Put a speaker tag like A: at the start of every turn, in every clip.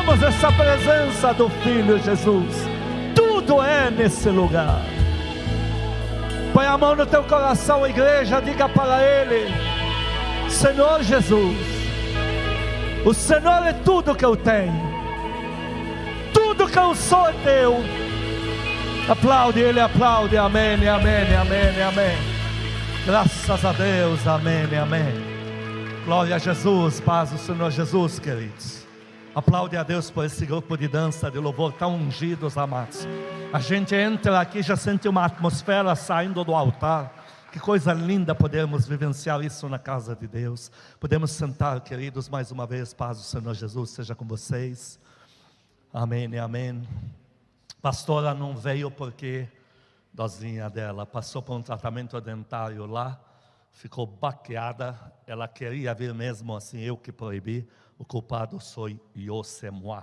A: Sentimos essa presença do Filho Jesus. Tudo é nesse lugar. Põe a mão no teu coração, igreja, diga para Ele: Senhor Jesus, o Senhor é tudo que eu tenho, tudo que eu sou é teu. Aplaude, Ele aplaude, amém, amém, amém, amém. Graças a Deus, amém, amém. Glória a Jesus, paz do Senhor Jesus, queridos. Aplaude a Deus por esse grupo de dança, de louvor, tão ungidos, amados. A gente entra aqui, já sente uma atmosfera saindo do altar. Que coisa linda podermos vivenciar isso na casa de Deus. Podemos sentar, queridos, mais uma vez. Paz do Senhor Jesus seja com vocês. Amém e amém. Pastora não veio porque dozinha dela passou por um tratamento dentário lá, ficou baqueada. Ela queria vir mesmo assim, eu que proibi. O culpado sou eu, c'est moi.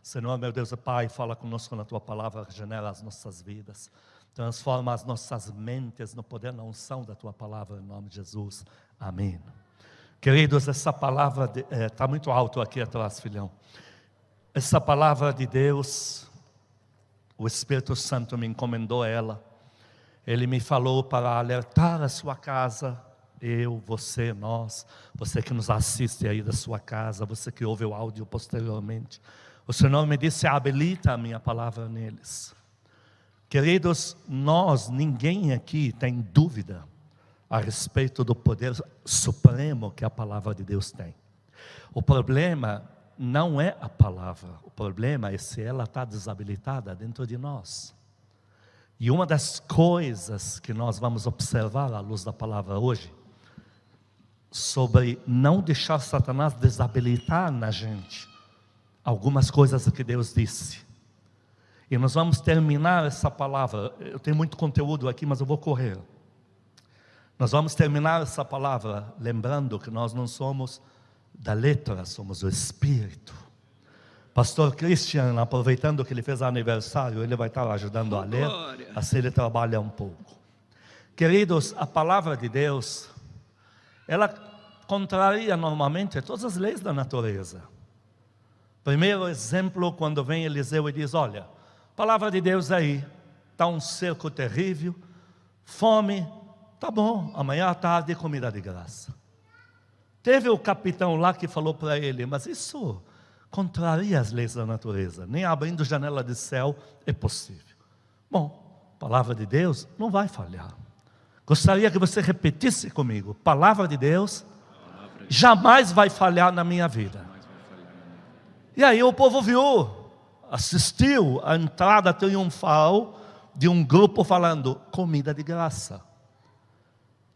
A: Senhor, meu Deus e Pai, fala conosco na Tua palavra, regenera as nossas vidas, transforma as nossas mentes no poder, na unção da Tua palavra, em nome de Jesus, amém. Queridos, essa palavra está muito alto aqui atrás, filhão. Essa palavra de Deus, o Espírito Santo me encomendou ela. Ele me falou para alertar a sua casa, eu, você, nós, você que nos assiste aí da sua casa, você que ouve o áudio posteriormente. O Senhor me disse: habilita a minha palavra neles. Queridos, ninguém aqui tem dúvida a respeito do poder supremo que a palavra de Deus tem. O problema não é a palavra, o problema é se ela está desabilitada dentro de nós. E uma das coisas que nós vamos observar à luz da palavra hoje, sobre não deixar Satanás desabilitar na gente algumas coisas que Deus disse. E nós vamos terminar essa palavra. Eu tenho muito conteúdo aqui, mas eu vou correr. Nós vamos terminar essa palavra lembrando que nós não somos da letra, somos o Espírito. Pastor Christian, aproveitando que ele fez aniversário, ele vai estar ajudando a ler, assim ele trabalha um pouco. Queridos, a palavra de Deus, ela contraria normalmente todas as leis da natureza. Primeiro exemplo, quando vem Eliseu e diz: olha, a palavra de Deus aí, está um cerco terrível, fome, tá bom, amanhã à tarde comida de graça. Teve o capitão lá que falou para ele: mas isso contraria as leis da natureza, nem abrindo janela de céu é possível. Bom, a palavra de Deus não vai falhar. Gostaria que você repetisse comigo: palavra de Deus jamais vai falhar na minha vida. E aí o povo viu, assistiu a entrada triunfal de um grupo falando comida de graça.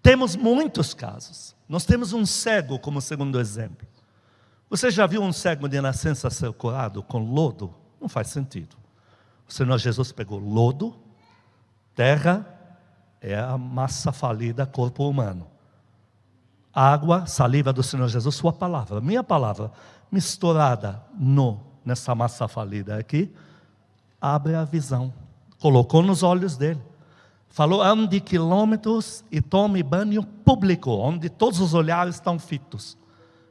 A: Temos muitos casos. Nós temos um cego como segundo exemplo. Você já viu um cego de nascença ser curado com lodo? Não faz sentido. O Senhor Jesus pegou lodo, terra é a massa falida, corpo humano. Água, saliva do Senhor Jesus, sua palavra, minha palavra, misturada nessa massa falida aqui, abre a visão. Colocou nos olhos dele. Falou: ande quilômetros e tome banho público, onde todos os olhares estão fitos.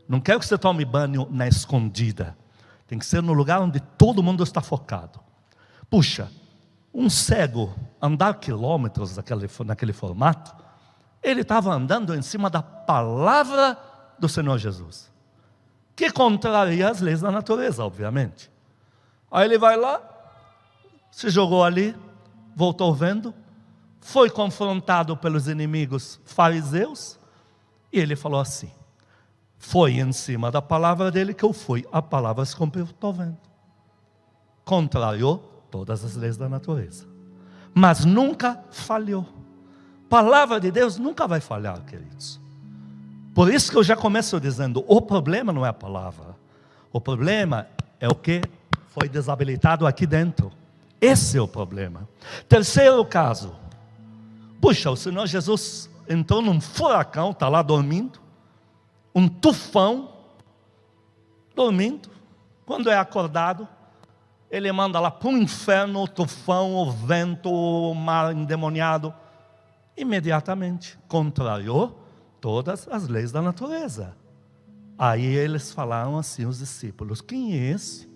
A: Não quero que você tome banho na escondida. Tem que ser no lugar onde todo mundo está focado. Puxa, um cego andar quilômetros naquele formato, ele estava andando em cima da palavra do Senhor Jesus, que contraria as leis da natureza, obviamente. Aí ele vai lá, se jogou ali, voltou vendo, foi confrontado pelos inimigos fariseus, e ele falou assim: foi em cima da palavra dele que eu fui, a palavra se cumpriu, estou vendo. Contrariou todas as leis da natureza, mas nunca falhou. Palavra de Deus nunca vai falhar, queridos. Por isso que eu já começo dizendo: o problema não é a palavra, o problema é o que foi desabilitado aqui dentro. Esse é o problema. Terceiro caso, puxa, o Senhor Jesus entrou num furacão, está lá dormindo, um tufão, dormindo. Quando é acordado, ele manda lá para o inferno, o tufão, o vento, o mar endemoniado. Imediatamente contrariou todas as leis da natureza. Aí eles falaram assim, os discípulos: quem é esse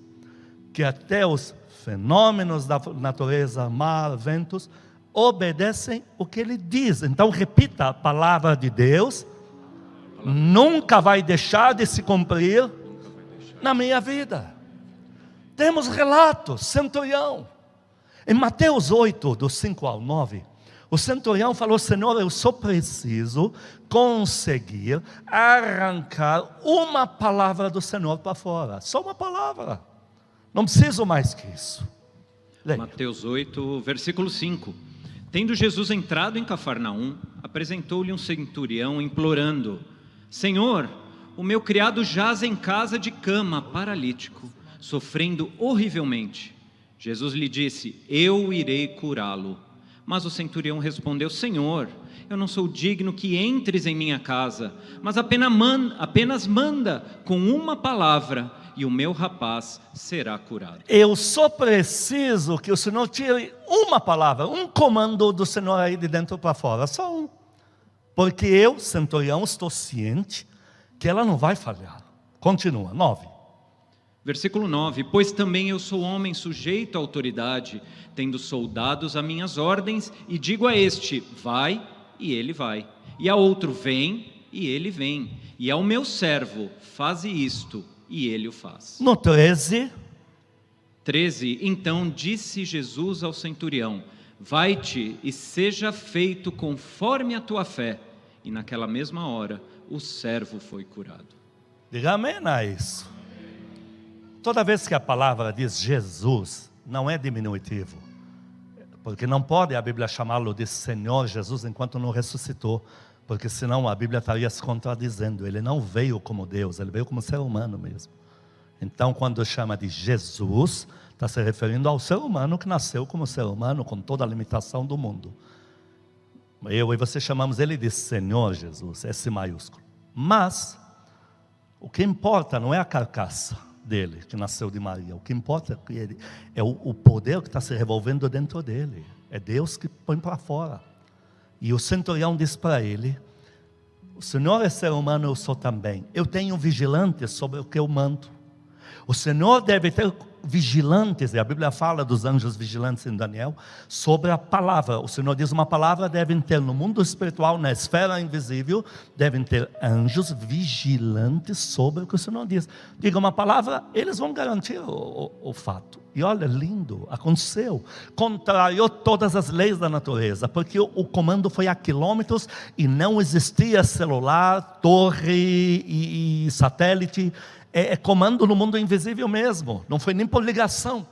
A: que até os fenômenos da natureza, mar, ventos, obedecem o que Ele diz. Então repita, a palavra de Deus nunca vai deixar de se cumprir na minha vida. Temos relatos, centurião. Em Mateus 8, do 5 ao 9, o centurião falou: Senhor, eu só preciso conseguir arrancar uma palavra do Senhor para fora. Só uma palavra. Não preciso mais que isso. Leia.
B: Mateus 8, versículo 5. Tendo Jesus entrado em Cafarnaum, apresentou-lhe um centurião implorando: Senhor, o meu criado jaz em casa de cama, paralítico, sofrendo horrivelmente. Jesus lhe disse: eu irei curá-lo. Mas o centurião respondeu: Senhor, eu não sou digno que entres em minha casa, mas apenas manda com uma palavra e o meu rapaz será curado.
A: Eu só preciso que o Senhor tire uma palavra, um comando do Senhor aí de dentro para fora, só um. Porque eu, centurião, estou ciente que ela não vai falhar. Continua, 9.
B: Versículo 9: Pois também eu sou homem sujeito à autoridade, tendo soldados a minhas ordens, e digo a este: vai, e ele vai, e a outro: vem, e ele vem, e ao meu servo: faze isto, e ele o faz.
A: No 13.
B: Então disse Jesus ao centurião: vai-te e seja feito conforme a tua fé. E naquela mesma hora o servo foi curado.
A: Diga amém a isso. Toda vez que a palavra diz Jesus, não é diminutivo. Porque não pode a Bíblia chamá-lo de Senhor Jesus enquanto não ressuscitou. Porque senão a Bíblia estaria se contradizendo. Ele não veio como Deus, ele veio como ser humano mesmo. Então quando chama de Jesus, está se referindo ao ser humano que nasceu como ser humano, com toda a limitação do mundo. Eu e você chamamos ele de Senhor Jesus, S maiúsculo. Mas o que importa não é a carcaça dele, que nasceu de Maria. O que importa é o poder que está se revolvendo dentro dele. É Deus que põe para fora. E o centurião diz para ele: o Senhor é ser humano, eu sou também. Eu tenho vigilantes sobre o que eu mando. O Senhor deve ter vigilantes, e a Bíblia fala dos anjos vigilantes em Daniel, sobre a palavra. O Senhor diz: uma palavra devem ter no mundo espiritual, na esfera invisível, devem ter anjos vigilantes sobre o que o Senhor diz. Diga uma palavra, eles vão garantir o fato. E olha, lindo, aconteceu. Contrariou todas as leis da natureza, porque o comando foi a quilômetros e não existia celular, torre e satélite. É comando no mundo invisível mesmo, não foi nem por ligação.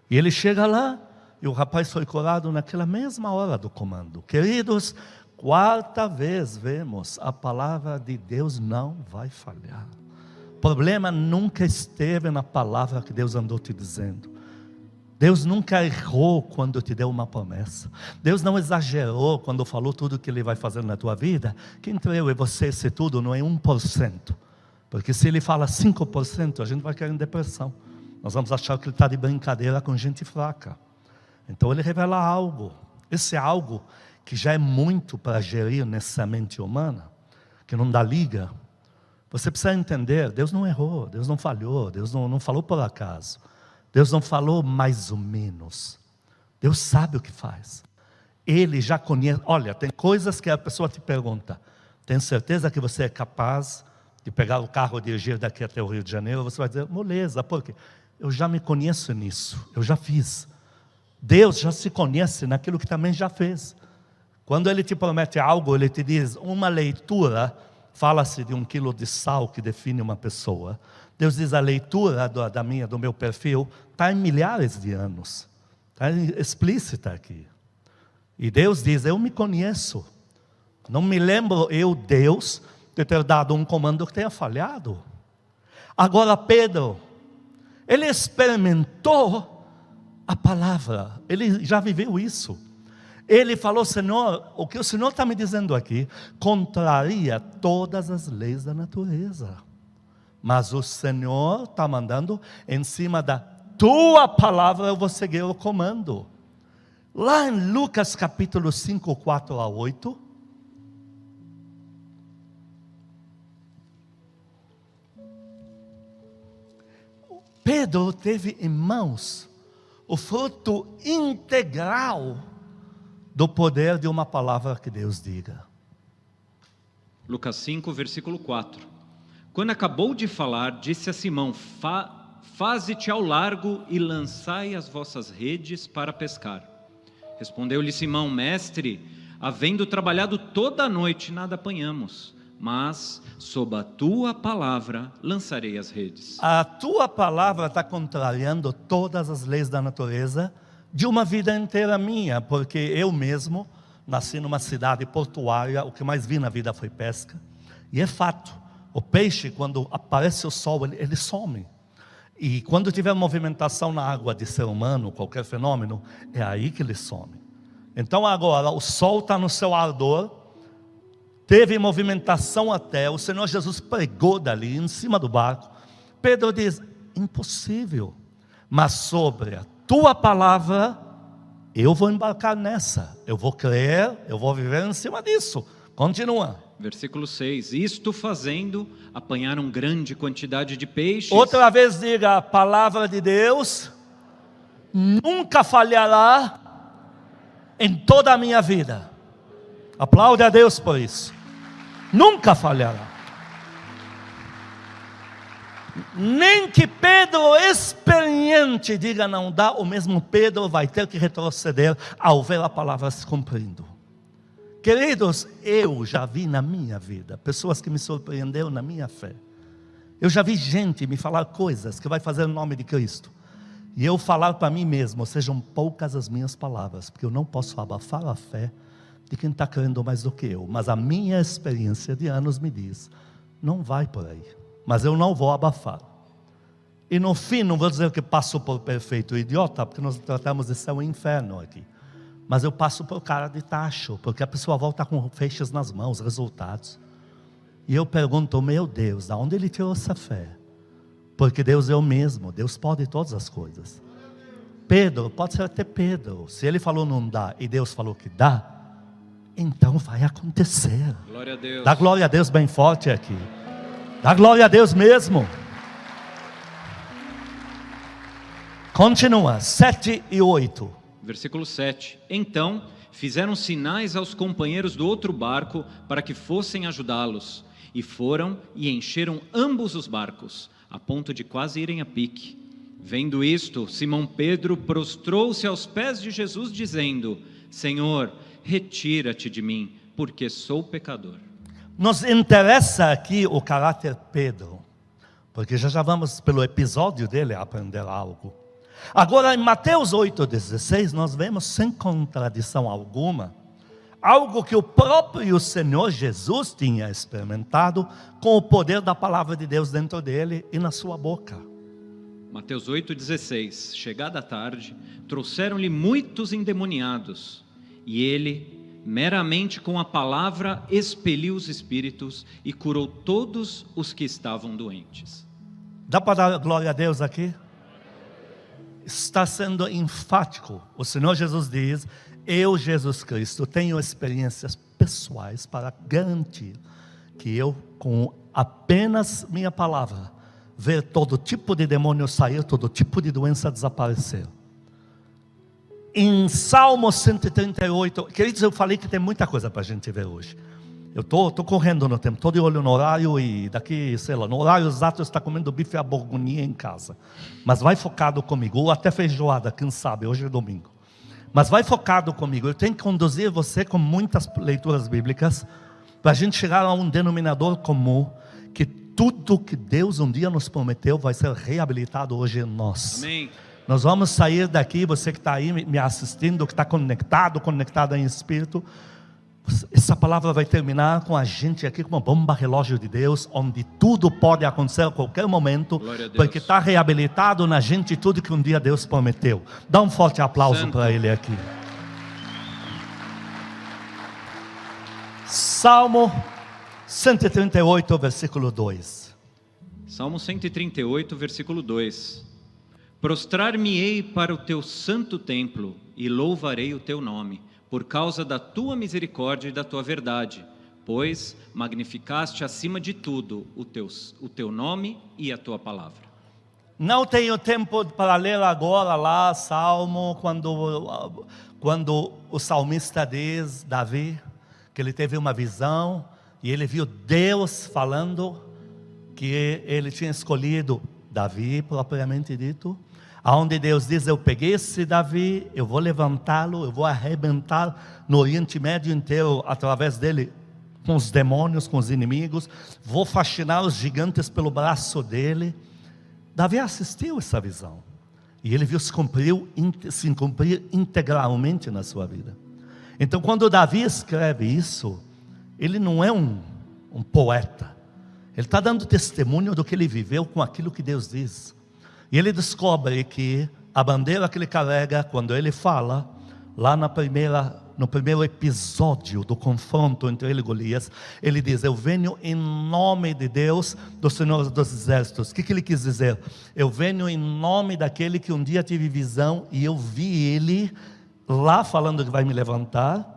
A: E ele chega lá, e o rapaz foi curado naquela mesma hora do comando. Queridos, quarta vez vemos, a palavra de Deus não vai falhar. O problema nunca esteve na palavra que Deus andou te dizendo. Deus nunca errou quando te deu uma promessa. Deus não exagerou quando falou tudo o que Ele vai fazer na tua vida. Que entre eu e você, esse tudo não é 1%. Porque se Ele fala 5%, a gente vai cair em depressão. Nós vamos achar que Ele está de brincadeira com gente fraca. Então Ele revela algo. Esse é algo que já é muito para gerir nessa mente humana, que não dá liga. Você precisa entender, Deus não errou, Deus não falhou, Deus não falou por acaso. Deus não falou mais ou menos. Deus sabe o que faz. Ele já conhece. Olha, tem coisas que a pessoa te pergunta: tem certeza que você é capaz de pegar o carro e dirigir daqui até o Rio de Janeiro? Você vai dizer: moleza, porque eu já me conheço nisso, eu já fiz. Deus já se conhece naquilo que também já fez. Quando Ele te promete algo, Ele te diz: uma leitura, fala-se de 1 quilo de sal que define uma pessoa. Deus diz: a leitura do meu perfil está em milhares de anos, está explícita aqui. E Deus diz: eu me conheço. Não me lembro eu, Deus, de ter dado um comando que tenha falhado. Agora Pedro, ele experimentou a palavra, ele já viveu isso. Ele falou: Senhor, o que o Senhor está me dizendo aqui contraria todas as leis da natureza. Mas o Senhor está mandando, em cima da tua palavra eu vou seguir o comando. Lá em Lucas capítulo 5, 4 a 8, Pedro teve em mãos o fruto integral do poder de uma palavra que Deus diga.
B: Lucas 5, versículo 4. Quando acabou de falar, disse a Simão: faze-te ao largo e lançai as vossas redes para pescar. Respondeu-lhe Simão: Mestre, havendo trabalhado toda a noite, nada apanhamos, mas sob a tua palavra lançarei as redes.
A: A tua palavra está contrariando todas as leis da natureza de uma vida inteira minha, porque eu mesmo nasci numa cidade portuária, o que mais vi na vida foi pesca, e é fato, o peixe, quando aparece o sol, ele some, e quando tiver movimentação na água de ser humano, qualquer fenômeno, é aí que ele some. Então agora, o sol está no seu ardor, teve movimentação até, o Senhor Jesus pregou dali, em cima do barco. Pedro diz: impossível, mas sobre a tua palavra, eu vou embarcar nessa, eu vou crer, eu vou viver em cima disso. Continua.
B: Versículo 6, isto fazendo, apanharam grande quantidade de peixes.
A: Outra vez diga: a palavra de Deus nunca falhará em toda a minha vida. Aplaude a Deus por isso. Nunca falhará. Nem que Pedro experiente diga não dá, o mesmo Pedro vai ter que retroceder ao ver a palavra se cumprindo. Queridos, eu já vi na minha vida pessoas que me surpreenderam na minha fé. Eu já vi gente me falar coisas que vai fazer no nome de Cristo, e eu falar para mim mesmo: sejam poucas as minhas palavras, porque eu não posso abafar a fé de quem está crendo mais do que eu. Mas a minha experiência de anos me diz: não vai por aí. Mas eu não vou abafar. E no fim, não vou dizer que passo por perfeito idiota, porque nós tratamos de ser um inferno aqui. Mas eu passo por cara de tacho, porque a pessoa volta com feixes nas mãos, resultados. E eu pergunto: meu Deus, de onde ele tirou essa fé? Porque Deus é o mesmo, Deus pode todas as coisas. Pedro, pode ser até Pedro, se ele falou não dá e Deus falou que dá, então vai acontecer.
B: Glória a Deus.
A: Dá glória a Deus bem forte aqui. Dá glória a Deus mesmo. Continua, 7 e 8.
B: Versículo 7. Então fizeram sinais aos companheiros do outro barco para que fossem ajudá-los. E foram e encheram ambos os barcos, a ponto de quase irem a pique. Vendo isto, Simão Pedro prostrou-se aos pés de Jesus, dizendo: Senhor, retira-te de mim, porque sou pecador.
A: Nos interessa aqui o caráter Pedro, porque já vamos pelo episódio dele aprender algo. Agora em Mateus 8,16 nós vemos, sem contradição alguma, algo que o próprio Senhor Jesus tinha experimentado com o poder da palavra de Deus dentro dele e na sua boca.
B: Mateus 8,16. Chegada a tarde, trouxeram-lhe muitos endemoniados, e ele, meramente com a palavra, expeliu os espíritos e curou todos os que estavam doentes.
A: Dá para dar glória a Deus aqui? Está sendo enfático. O Senhor Jesus diz: eu, Jesus Cristo, tenho experiências pessoais para garantir que eu, com apenas minha palavra, ver todo tipo de demônio sair, todo tipo de doença desaparecer. Em Salmo 138, queridos, eu falei que tem muita coisa para a gente ver hoje. Eu estou correndo no tempo, estou de olho no horário, e daqui, sei lá, no horário exato eu estou comendo bife à bourguignon em casa. Mas vai focado comigo, ou até feijoada, quem sabe, hoje é domingo. Mas vai focado comigo, eu tenho que conduzir você com muitas leituras bíblicas, para a gente chegar a um denominador comum, que tudo que Deus um dia nos prometeu vai ser reabilitado hoje em nós.
B: Amém.
A: Nós vamos sair daqui, você que está aí me assistindo, que está conectado em espírito, essa palavra vai terminar com a gente aqui como uma bomba relógio de Deus, onde tudo pode acontecer a qualquer momento, porque está reabilitado na gente tudo que um dia Deus prometeu. Dá um forte aplauso para ele aqui. Salmo 138, versículo 2.
B: Salmo 138, versículo 2. Prostrar-me-ei para o teu santo templo e louvarei o teu nome, por causa da tua misericórdia e da tua verdade, pois magnificaste acima de tudo o teu nome e a tua palavra.
A: Não tenho tempo para ler agora lá Salmo, quando o salmista diz, Davi, que ele teve uma visão e ele viu Deus falando que ele tinha escolhido Davi, propriamente dito, aonde Deus diz, eu peguei esse Davi, eu vou levantá-lo, eu vou arrebentar no Oriente Médio inteiro, através dele, com os demônios, com os inimigos, vou fascinar os gigantes pelo braço dele. Davi assistiu essa visão, e ele viu se cumprir integralmente na sua vida. Então quando Davi escreve isso, ele não é um poeta, ele está dando testemunho do que ele viveu com aquilo que Deus diz. E ele descobre que a bandeira que ele carrega, quando ele fala, lá no primeiro episódio do confronto entre ele e Golias, ele diz, eu venho em nome de Deus, do Senhor dos Exércitos. O que ele quis dizer? Eu venho em nome daquele que um dia tive visão, e eu vi ele lá falando que vai me levantar,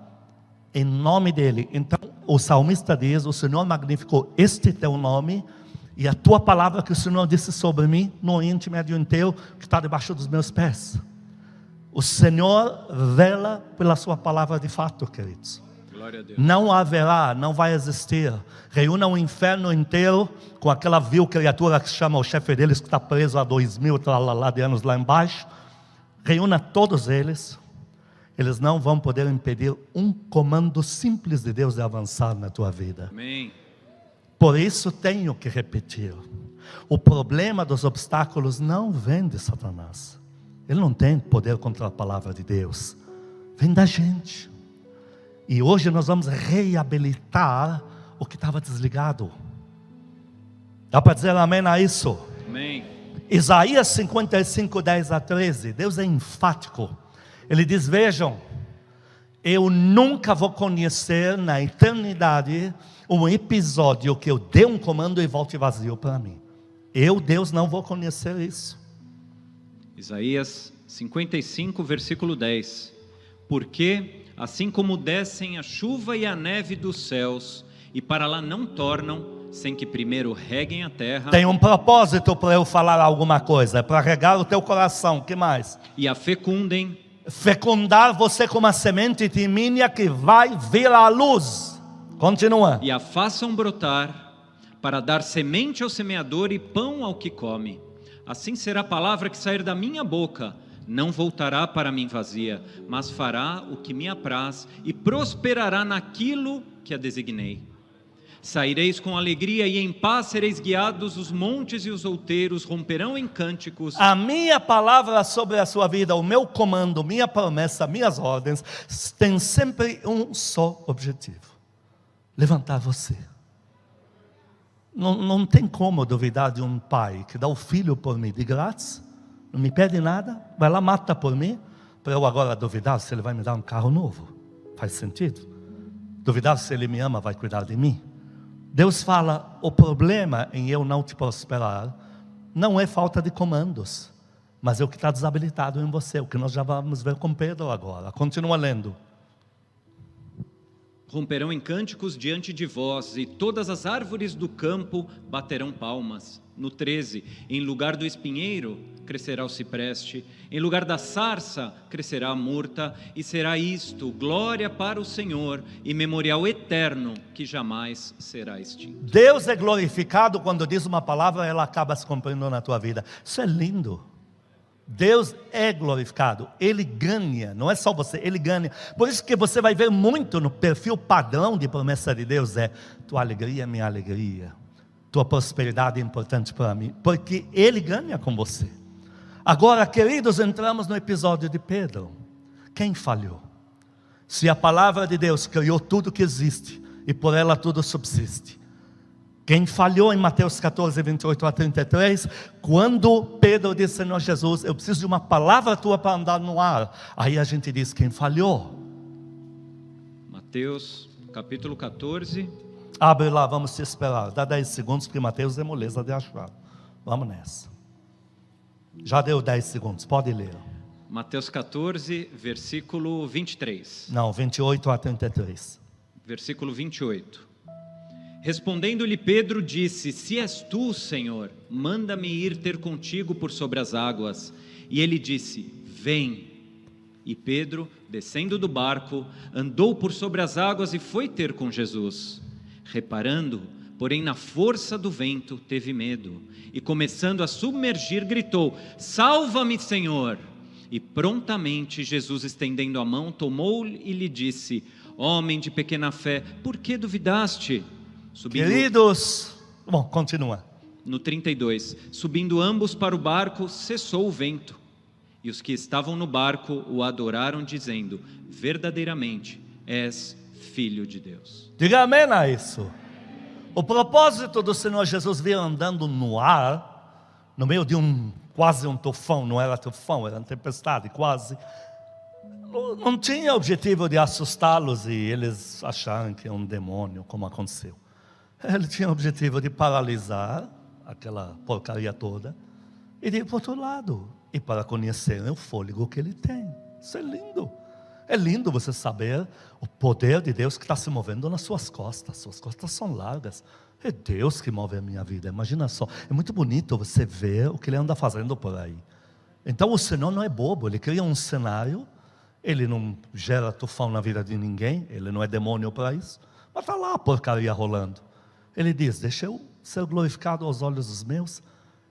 A: em nome dele. Então o salmista diz, o Senhor magnificou este teu nome, e a tua palavra que o Senhor disse sobre mim, no Oriente Médio inteiro, que está debaixo dos meus pés. O Senhor vela pela sua palavra de fato, queridos.
B: Glória a Deus.
A: Não haverá, não vai existir. Reúna o inferno inteiro com aquela vil criatura que chama o chefe deles, que está preso há 2000 de anos lá embaixo. Reúna todos eles. Eles não vão poder impedir um comando simples de Deus de avançar na tua vida.
B: Amém.
A: Por isso tenho que repetir. O problema dos obstáculos não vem de Satanás. Ele não tem poder contra a palavra de Deus. Vem da gente. E hoje nós vamos reabilitar o que estava desligado. Dá para dizer amém a isso?
B: Amém.
A: Isaías 55, 10 a 13. Deus é enfático. Ele diz, vejam, eu nunca vou conhecer na eternidade um episódio que eu dê um comando e volte vazio para mim. Eu, Deus, não vou conhecer isso.
B: Isaías 55, versículo 10. Porque, assim como descem a chuva e a neve dos céus, e para lá não tornam, sem que primeiro reguem a terra.
A: Tem um propósito para eu falar alguma coisa, é para regar o teu coração, o que mais?
B: E a fecundem.
A: Fecundar você com uma semente timínea que vai vir à luz. Continua.
B: E a façam brotar, para dar semente ao semeador e pão ao que come. Assim será a palavra que sair da minha boca, não voltará para mim vazia, mas fará o que me apraz e prosperará naquilo que a designei. Saireis com alegria e em paz sereis guiados, os montes e os outeiros romperão em cânticos.
A: A minha palavra sobre a sua vida, o meu comando, minha promessa, minhas ordens, tem sempre um só objetivo: levantar você. Não tem como duvidar de um pai que dá o filho por mim de grátis, não me pede nada, vai lá, mata por mim, para eu agora duvidar se ele vai me dar um carro novo. Faz sentido? Duvidar se ele me ama, vai cuidar de mim. Deus fala, o problema em eu não te prosperar não é falta de comandos, mas é o que está desabilitado em você, o que nós já vamos ver com Pedro agora. Continua lendo.
B: Romperão em cânticos diante de vós, e todas as árvores do campo baterão palmas. No 13, em lugar do espinheiro crescerá o cipreste, em lugar da sarça crescerá a murta, e será isto glória para o Senhor e memorial eterno que jamais será extinto.
A: Deus é glorificado quando diz uma palavra, ela acaba se cumprindo na tua vida. Isso é lindo. Deus é glorificado, Ele ganha, não é só você, Ele ganha. Por isso que você vai ver muito no perfil padrão de promessa de Deus, tua alegria é minha alegria, tua prosperidade é importante para mim, porque Ele ganha com você. Agora, queridos, entramos no episódio de Pedro. Quem falhou? Se a palavra de Deus criou tudo que existe, e por ela tudo subsiste, quem falhou em Mateus 14, 28 a 33, quando Pedro disse, Senhor Jesus, eu preciso de uma palavra tua para andar no ar. Aí a gente diz, quem falhou?
B: Mateus capítulo 14.
A: Abre lá, vamos te esperar. Dá 10 segundos, porque Mateus é moleza de achar. Vamos nessa. Já deu 10 segundos, pode ler.
B: Mateus 14, versículo 23.
A: Não, 28 a 33.
B: Versículo 28. Respondendo-lhe Pedro, disse: se és tu, Senhor, manda-me ir ter contigo por sobre as águas. E ele disse: vem. E Pedro, descendo do barco, andou por sobre as águas e foi ter com Jesus. Reparando, porém, na força do vento, teve medo, e começando a submergir, gritou: salva-me, Senhor! E prontamente Jesus, estendendo a mão, tomou-o e lhe disse: homem de pequena fé, por que duvidaste?
A: Queridos, bom, continua.
B: No 32, subindo ambos para o barco, cessou o vento. E os que estavam no barco o adoraram, dizendo: verdadeiramente és Filho de Deus.
A: Diga amém a isso. O propósito do Senhor Jesus vir andando no ar, no meio de quase um tufão, não era tufão, era uma tempestade, quase. Não tinha objetivo de assustá-los e eles acharem que é um demônio, como aconteceu. Ele tinha o objetivo de paralisar aquela porcaria toda e de ir para o outro lado, e para conhecerem o fôlego que ele tem. Isso é lindo. É lindo você saber o poder de Deus que está se movendo nas suas costas são largas. É Deus que move a minha vida, imagina só. É muito bonito você ver o que ele anda fazendo por aí. Então o Senhor não é bobo, ele cria um cenário, ele não gera tufão na vida de ninguém, ele não é demônio para isso, mas está lá a porcaria rolando. Ele diz: deixa eu ser glorificado aos olhos dos meus.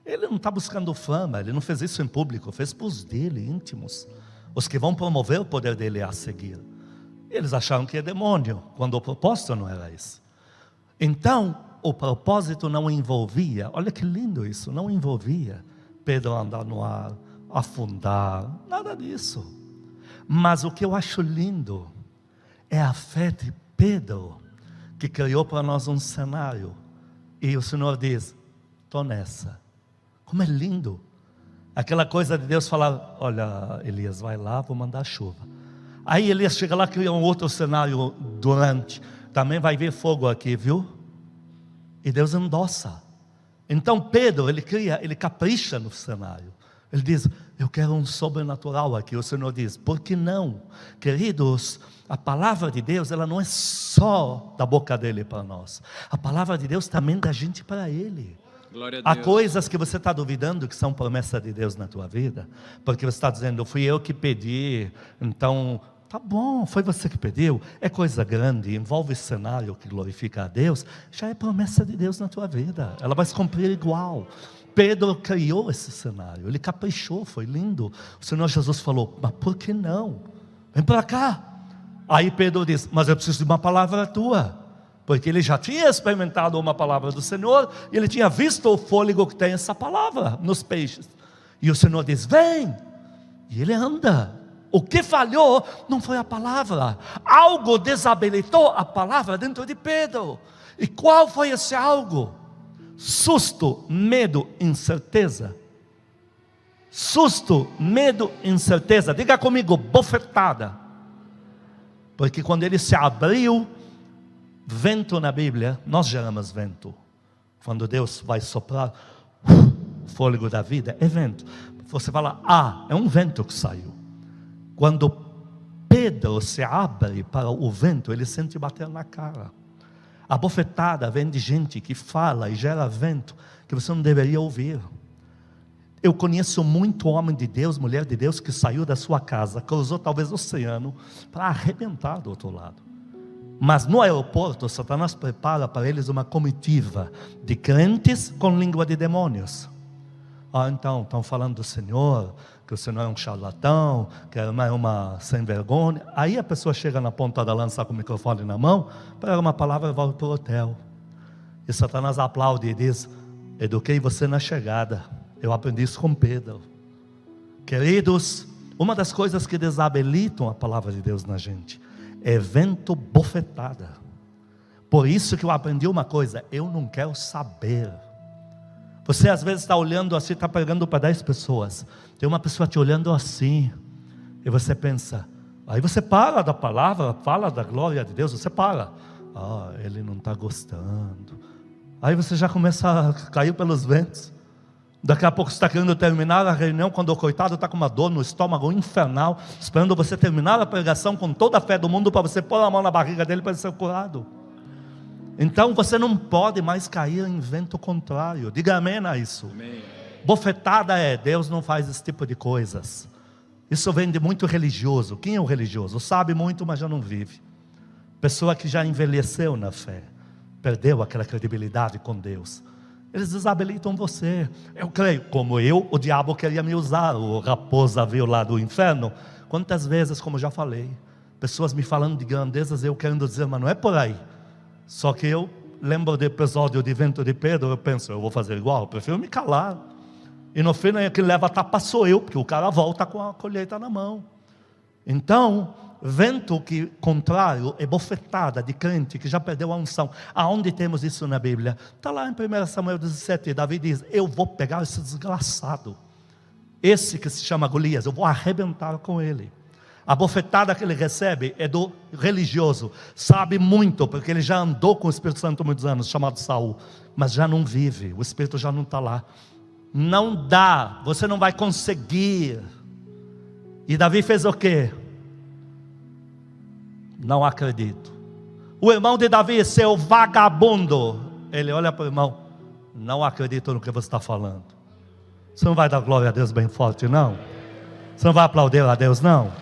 A: Ele não está buscando fama, ele não fez isso em público, fez para os dele, íntimos, os que vão promover o poder dele a seguir. Eles acharam que é demônio, quando o propósito não era esse. Então, o propósito não envolvia, olha que lindo isso, não envolvia Pedro andar no ar, afundar, nada disso. Mas o que eu acho lindo é a fé de Pedro, que criou para nós um cenário. E o Senhor diz: estou nessa. Como é lindo. Aquela coisa de Deus falar: olha, Elias, vai lá, vou mandar chuva. Aí Elias chega lá, cria um outro cenário durante. Também vai vir fogo aqui, viu? E Deus endossa. Então Pedro, ele capricha no cenário. Ele diz: eu quero um sobrenatural aqui. O Senhor diz: por que não? Queridos, a palavra de Deus, ela não é só da boca dele para nós. A palavra de Deus também da gente para ele.
B: Glória a
A: Há
B: Deus.
A: coisas que você está duvidando que são promessa de Deus na tua vida, porque você está dizendo: fui eu que pedi, então tá bom, foi você que pediu. É coisa grande, envolve cenário que glorifica a Deus, já é promessa de Deus na tua vida, ela vai se cumprir igual. Pedro criou esse cenário, ele caprichou, foi lindo. O Senhor Jesus falou: mas por que não? Vem para cá. Aí Pedro diz: mas eu preciso de uma palavra tua, porque ele já tinha experimentado uma palavra do Senhor, e ele tinha visto o fôlego que tem essa palavra nos peixes. E o Senhor diz: vem. E ele anda. O que falhou não foi a palavra, algo desabilitou a palavra dentro de Pedro. E qual foi esse algo? Susto, medo, incerteza. Susto, medo, incerteza. Diga comigo: bofetada. Porque quando ele se abriu, vento na Bíblia, nós geramos vento. Quando Deus vai soprar o fôlego da vida, é vento. Você fala: é um vento que saiu. Quando Pedro se abre para o vento, ele sente bater na cara. A bofetada vem de gente que fala e gera vento que você não deveria ouvir. Eu conheço muito homem de Deus, mulher de Deus, que saiu da sua casa, cruzou talvez o oceano para arrebentar do outro lado. Mas no aeroporto, Satanás prepara para eles uma comitiva de crentes com língua de demônios. Então, estão falando do Senhor, que o Senhor é um charlatão, que é uma sem vergonha. Aí a pessoa chega na ponta da lança com o microfone na mão, pega uma palavra e volta para o hotel. E Satanás aplaude e diz: eduquei você na chegada, eu aprendi isso com Pedro. Queridos, uma das coisas que desabilitam a palavra de Deus na gente é vento bofetada. Por isso que eu aprendi uma coisa: eu não quero saber. Você às vezes está olhando assim, está pregando para 10 pessoas, tem uma pessoa te olhando assim, e você pensa, aí você para da palavra, fala da glória de Deus, você para, ele não está gostando. Aí você já começa a cair pelos ventos. Daqui a pouco você está querendo terminar a reunião, quando o coitado está com uma dor no estômago infernal, esperando você terminar a pregação com toda a fé do mundo, para você pôr a mão na barriga dele para ele ser curado. Então você não pode mais cair em vento contrário. Diga amém a isso.
B: Amém.
A: Bofetada Deus não faz esse tipo de coisas. Isso vem de muito religioso. Quem é o religioso? Sabe muito, mas já não vive. Pessoa que já envelheceu na fé, perdeu aquela credibilidade com Deus. Eles desabilitam você. Eu creio, como eu, o diabo queria me usar. O raposa veio lá do inferno. Quantas vezes, como já falei, pessoas me falando de grandezas, eu querendo dizer, mas não é por aí. Só que eu lembro do episódio de Vento de Pedro, eu penso, eu vou fazer igual, eu prefiro me calar. E no fim, quem leva a tapa sou eu, porque o cara volta com a colheita na mão. Então, vento que contrário é bofetada de crente que já perdeu a unção. Aonde temos isso na Bíblia? Está lá em 1 Samuel 17, Davi diz, eu vou pegar esse desgraçado, esse que se chama Golias, eu vou arrebentar com ele. A bofetada que ele recebe é do religioso, sabe muito, porque ele já andou com o Espírito Santo há muitos anos, chamado Saul, mas já não vive, o Espírito já não está lá. Não dá, você não vai conseguir. E Davi fez o quê? Não acredito. O irmão de Davi, seu vagabundo, ele olha para o irmão, não acredito no que você está falando. Você não vai dar glória a Deus bem forte, não? Você não vai aplaudir a Deus, não?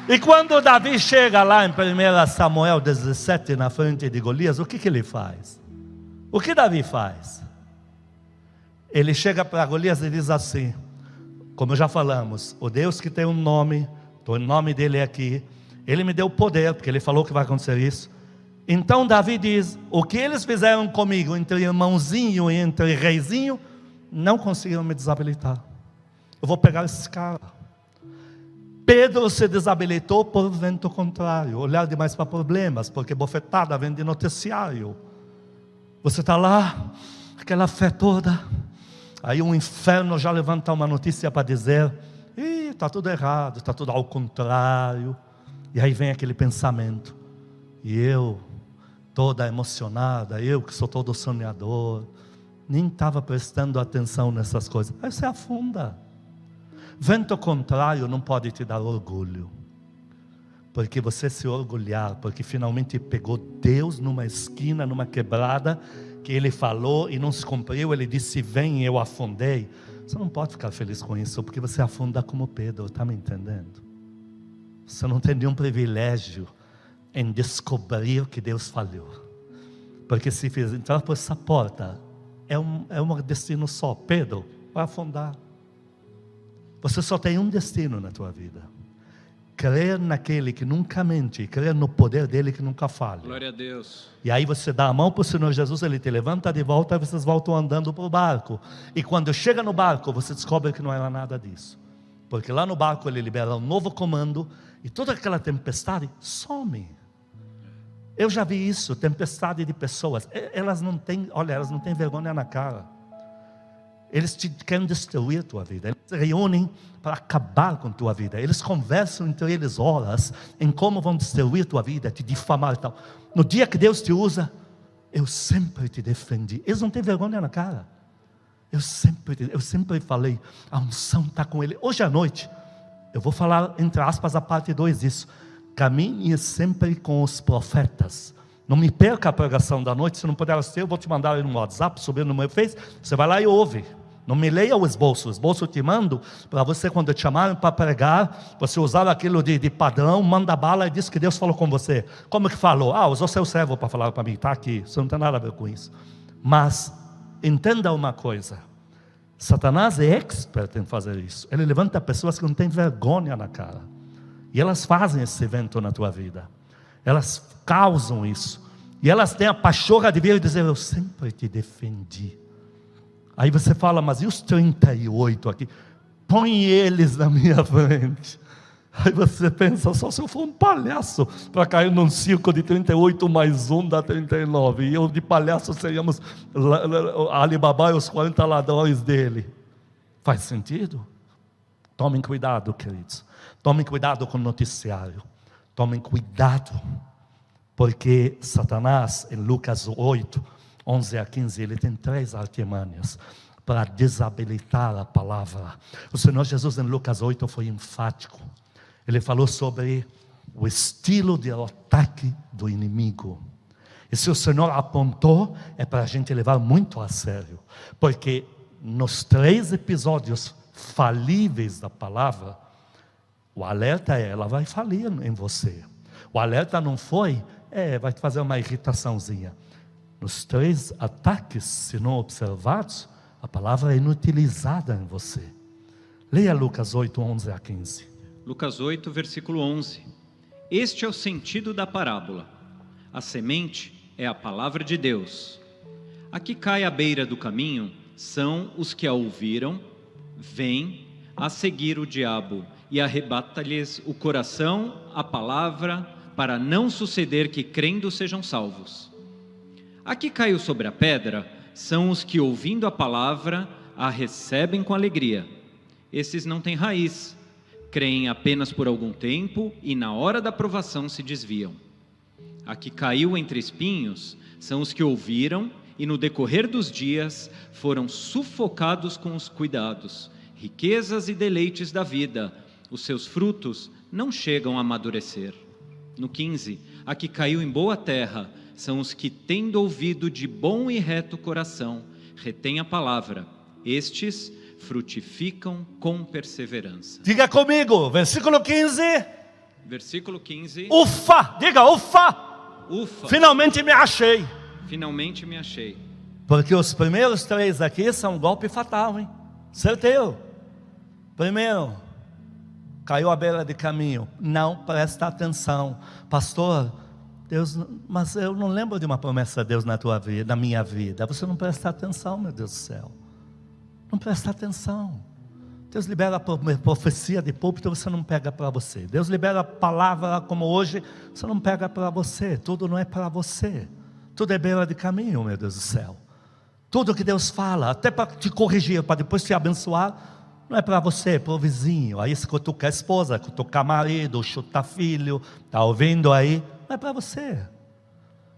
A: E quando Davi chega lá em 1 Samuel 17, na frente de Golias, o que ele faz? O que Davi faz? Ele chega para Golias e diz assim, como já falamos, o Deus que tem um nome, o nome dele é aqui, ele me deu poder, porque ele falou que vai acontecer isso. Então Davi diz, o que eles fizeram comigo, entre irmãozinho e entre reizinho, não conseguiram me desabilitar. Eu vou pegar esse cara. Pedro se desabilitou por vento contrário, olhar demais para problemas, porque bofetada vem de noticiário. Você está lá, aquela fé toda, aí um inferno já levanta uma notícia para dizer, está tudo errado, está tudo ao contrário. E aí vem aquele pensamento, e eu, toda emocionada, eu que sou todo sonhador, nem estava prestando atenção nessas coisas. Aí você afunda. Vento contrário não pode te dar orgulho, porque você se orgulhar, porque finalmente pegou Deus numa esquina, numa quebrada, que Ele falou e não se cumpriu, Ele disse vem e eu afundei. Você não pode ficar feliz com isso, porque você afunda como Pedro, está me entendendo? Você não tem nenhum privilégio em descobrir que Deus falhou, porque se entrar por essa porta, é um destino só, Pedro vai afundar. Você só tem um destino na tua vida, crer naquele que nunca mente, crer no poder dele que nunca falha.
B: Glória a Deus.
A: E aí você dá a mão para o Senhor Jesus, Ele te levanta de volta, e vocês voltam andando para o barco. E quando chega no barco, você descobre que não era nada disso, porque lá no barco Ele libera um novo comando, e toda aquela tempestade some. Eu já vi isso, tempestade de pessoas, elas não têm vergonha na cara. Eles querem destruir a tua vida. Eles se reúnem para acabar com a tua vida. Eles conversam entre eles horas em como vão destruir a tua vida, te difamar e tal. No dia que Deus te usa, eu sempre te defendi. Eles não têm vergonha na cara. Eu sempre falei, a unção está com ele. Hoje à noite, eu vou falar, entre aspas, a parte 2 disso. Caminhe sempre com os profetas. Não me perca a pregação da noite. Se não puder assistir, eu vou te mandar aí no WhatsApp, subir no meu Face. Você vai lá e ouve. Não me leia o esboço eu te mando para você, quando te chamarem para pregar, você usar aquilo de padrão, manda bala e diz que Deus falou com você. Como que falou? Usou seu servo para falar para mim, está aqui, você não tem nada a ver com isso. Mas, entenda uma coisa, Satanás é expert em fazer isso. Ele levanta pessoas que não têm vergonha na cara, e elas fazem esse evento na tua vida, elas causam isso, e elas têm a pachorra de vir e dizer, eu sempre te defendi. Aí você fala, mas e os 38 aqui? Põe eles na minha frente. Aí você pensa, só se eu for um palhaço para cair num circo de 38 mais 1 dá 39. E eu de palhaço seríamos Alibaba e os 40 ladrões dele. Faz sentido? Tomem cuidado, queridos. Tomem cuidado com o noticiário. Tomem cuidado, porque Satanás, em Lucas 8, 11 a 15, ele tem 3 artimanhas para desabilitar a palavra. O Senhor Jesus em Lucas 8 foi enfático. Ele falou sobre o estilo de ataque do inimigo. E se o Senhor apontou, é para a gente levar muito a sério. Porque nos 3 episódios falíveis da palavra, o alerta é, ela vai falir em você. O alerta não foi, vai fazer uma irritaçãozinha. Nos 3 ataques, se não observados, a palavra é inutilizada em você. Leia Lucas 8, 11 a 15.
B: Lucas 8, versículo 11. Este é o sentido da parábola. A semente é a palavra de Deus. A que cai à beira do caminho são os que a ouviram, vêm a seguir o diabo e arrebata-lhes o coração, a palavra, para não suceder que crendo sejam salvos. A que caiu sobre a pedra são os que, ouvindo a palavra, a recebem com alegria. Esses não têm raiz, creem apenas por algum tempo e na hora da provação se desviam. A que caiu entre espinhos são os que ouviram e no decorrer dos dias foram sufocados com os cuidados, riquezas e deleites da vida. Os seus frutos não chegam a amadurecer. No 15, a que caiu em boa terra são os que, tendo ouvido de bom e reto coração, retêm a palavra. Estes frutificam com perseverança.
A: Diga comigo, versículo 15.
B: Versículo 15.
A: Ufa! Diga ufa!
B: Ufa!
A: Finalmente me achei.
B: Finalmente me achei.
A: Porque os primeiros 3 aqui são um golpe fatal, hein? Certeiro. Primeiro, caiu à beira de caminho. Não presta atenção. Pastor, Deus, mas eu não lembro de uma promessa de Deus na tua vida, na minha vida. Você não presta atenção, meu Deus do céu. Não presta atenção. Deus libera a profecia de púlpito, você não pega para você. Deus libera a palavra como hoje, você não pega para você. Tudo não é para você. Tudo é beira de caminho, meu Deus do céu. Tudo que Deus fala, até para te corrigir, para depois te abençoar, não é para você, é para o vizinho. Aí se cutuca a esposa, cutuca marido, chuta filho, está ouvindo aí? Não é para você.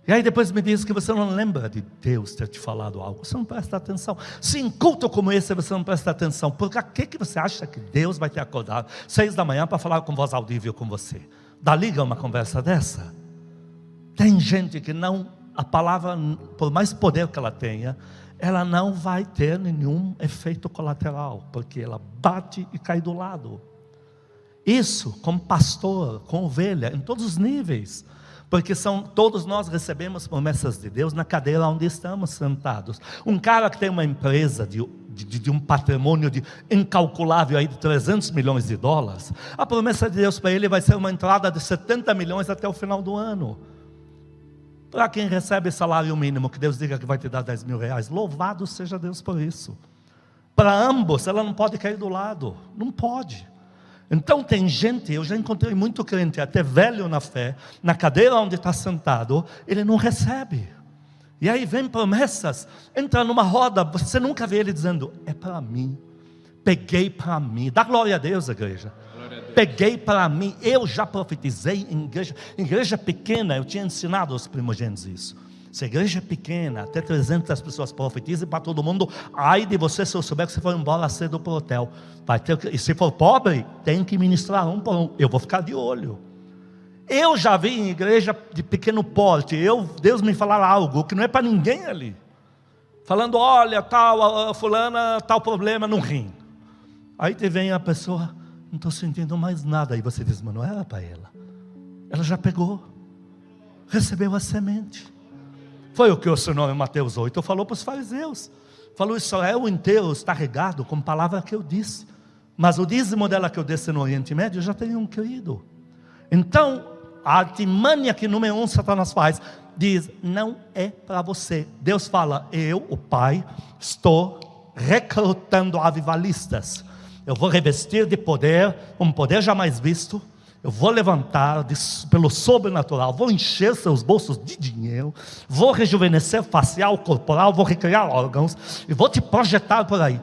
A: E aí depois me diz que você não lembra de Deus ter te falado algo. Você não presta atenção. Se em culto como esse você não presta atenção, por que você acha que Deus vai te acordar 6 da manhã para falar com voz audível com você? Dá liga uma conversa dessa? Tem gente que não, a palavra, por mais poder que ela tenha, ela não vai ter nenhum efeito colateral, porque ela bate e cai do lado. Isso, como pastor, com ovelha, em todos os níveis. Porque todos nós recebemos promessas de Deus na cadeira onde estamos sentados. Um cara que tem uma empresa de um patrimônio incalculável aí de 300 milhões de dólares, a promessa de Deus para ele vai ser uma entrada de 70 milhões até o final do ano. Para quem recebe salário mínimo, que Deus diga que vai te dar 10 mil reais, louvado seja Deus por isso. Para ambos, ela não pode cair do lado, não pode. Então tem gente, eu já encontrei muito crente, até velho na fé, na cadeira onde está sentado, ele não recebe. E aí vem promessas, entra numa roda, você nunca vê ele dizendo, é para mim, peguei para mim. Dá glória a Deus, igreja. Peguei para mim, eu já profetizei em igreja pequena, eu tinha ensinado aos primogênitos isso. Se a igreja é pequena, até 300 pessoas profetizem para todo mundo, ai de você se eu souber que você foi embora cedo para o hotel. E se for pobre, tem que ministrar um por um. Eu vou ficar de olho. Eu já vi em igreja de pequeno porte, Deus me falar algo que não é para ninguém ali. Falando, olha, tal, fulana, tal problema no rim. Aí te vem a pessoa, não estou sentindo mais nada. Aí você diz, mas não era para ela. Ela já pegou, recebeu a semente. Foi o que o Senhor em Mateus 8 falou para os fariseus. Falou, Israel inteiro está regado com palavra que eu disse. Mas o dízimo dela que eu disse no Oriente Médio já teriam crido. Então, a artimanha que número 1 Satanás faz, diz, não é para você. Deus fala, eu, o Pai, estou recrutando avivalistas. Eu vou revestir de poder, um poder jamais visto. Eu vou levantar pelo sobrenatural, vou encher seus bolsos de dinheiro, vou rejuvenescer facial, corporal, vou recriar órgãos e vou te projetar por aí.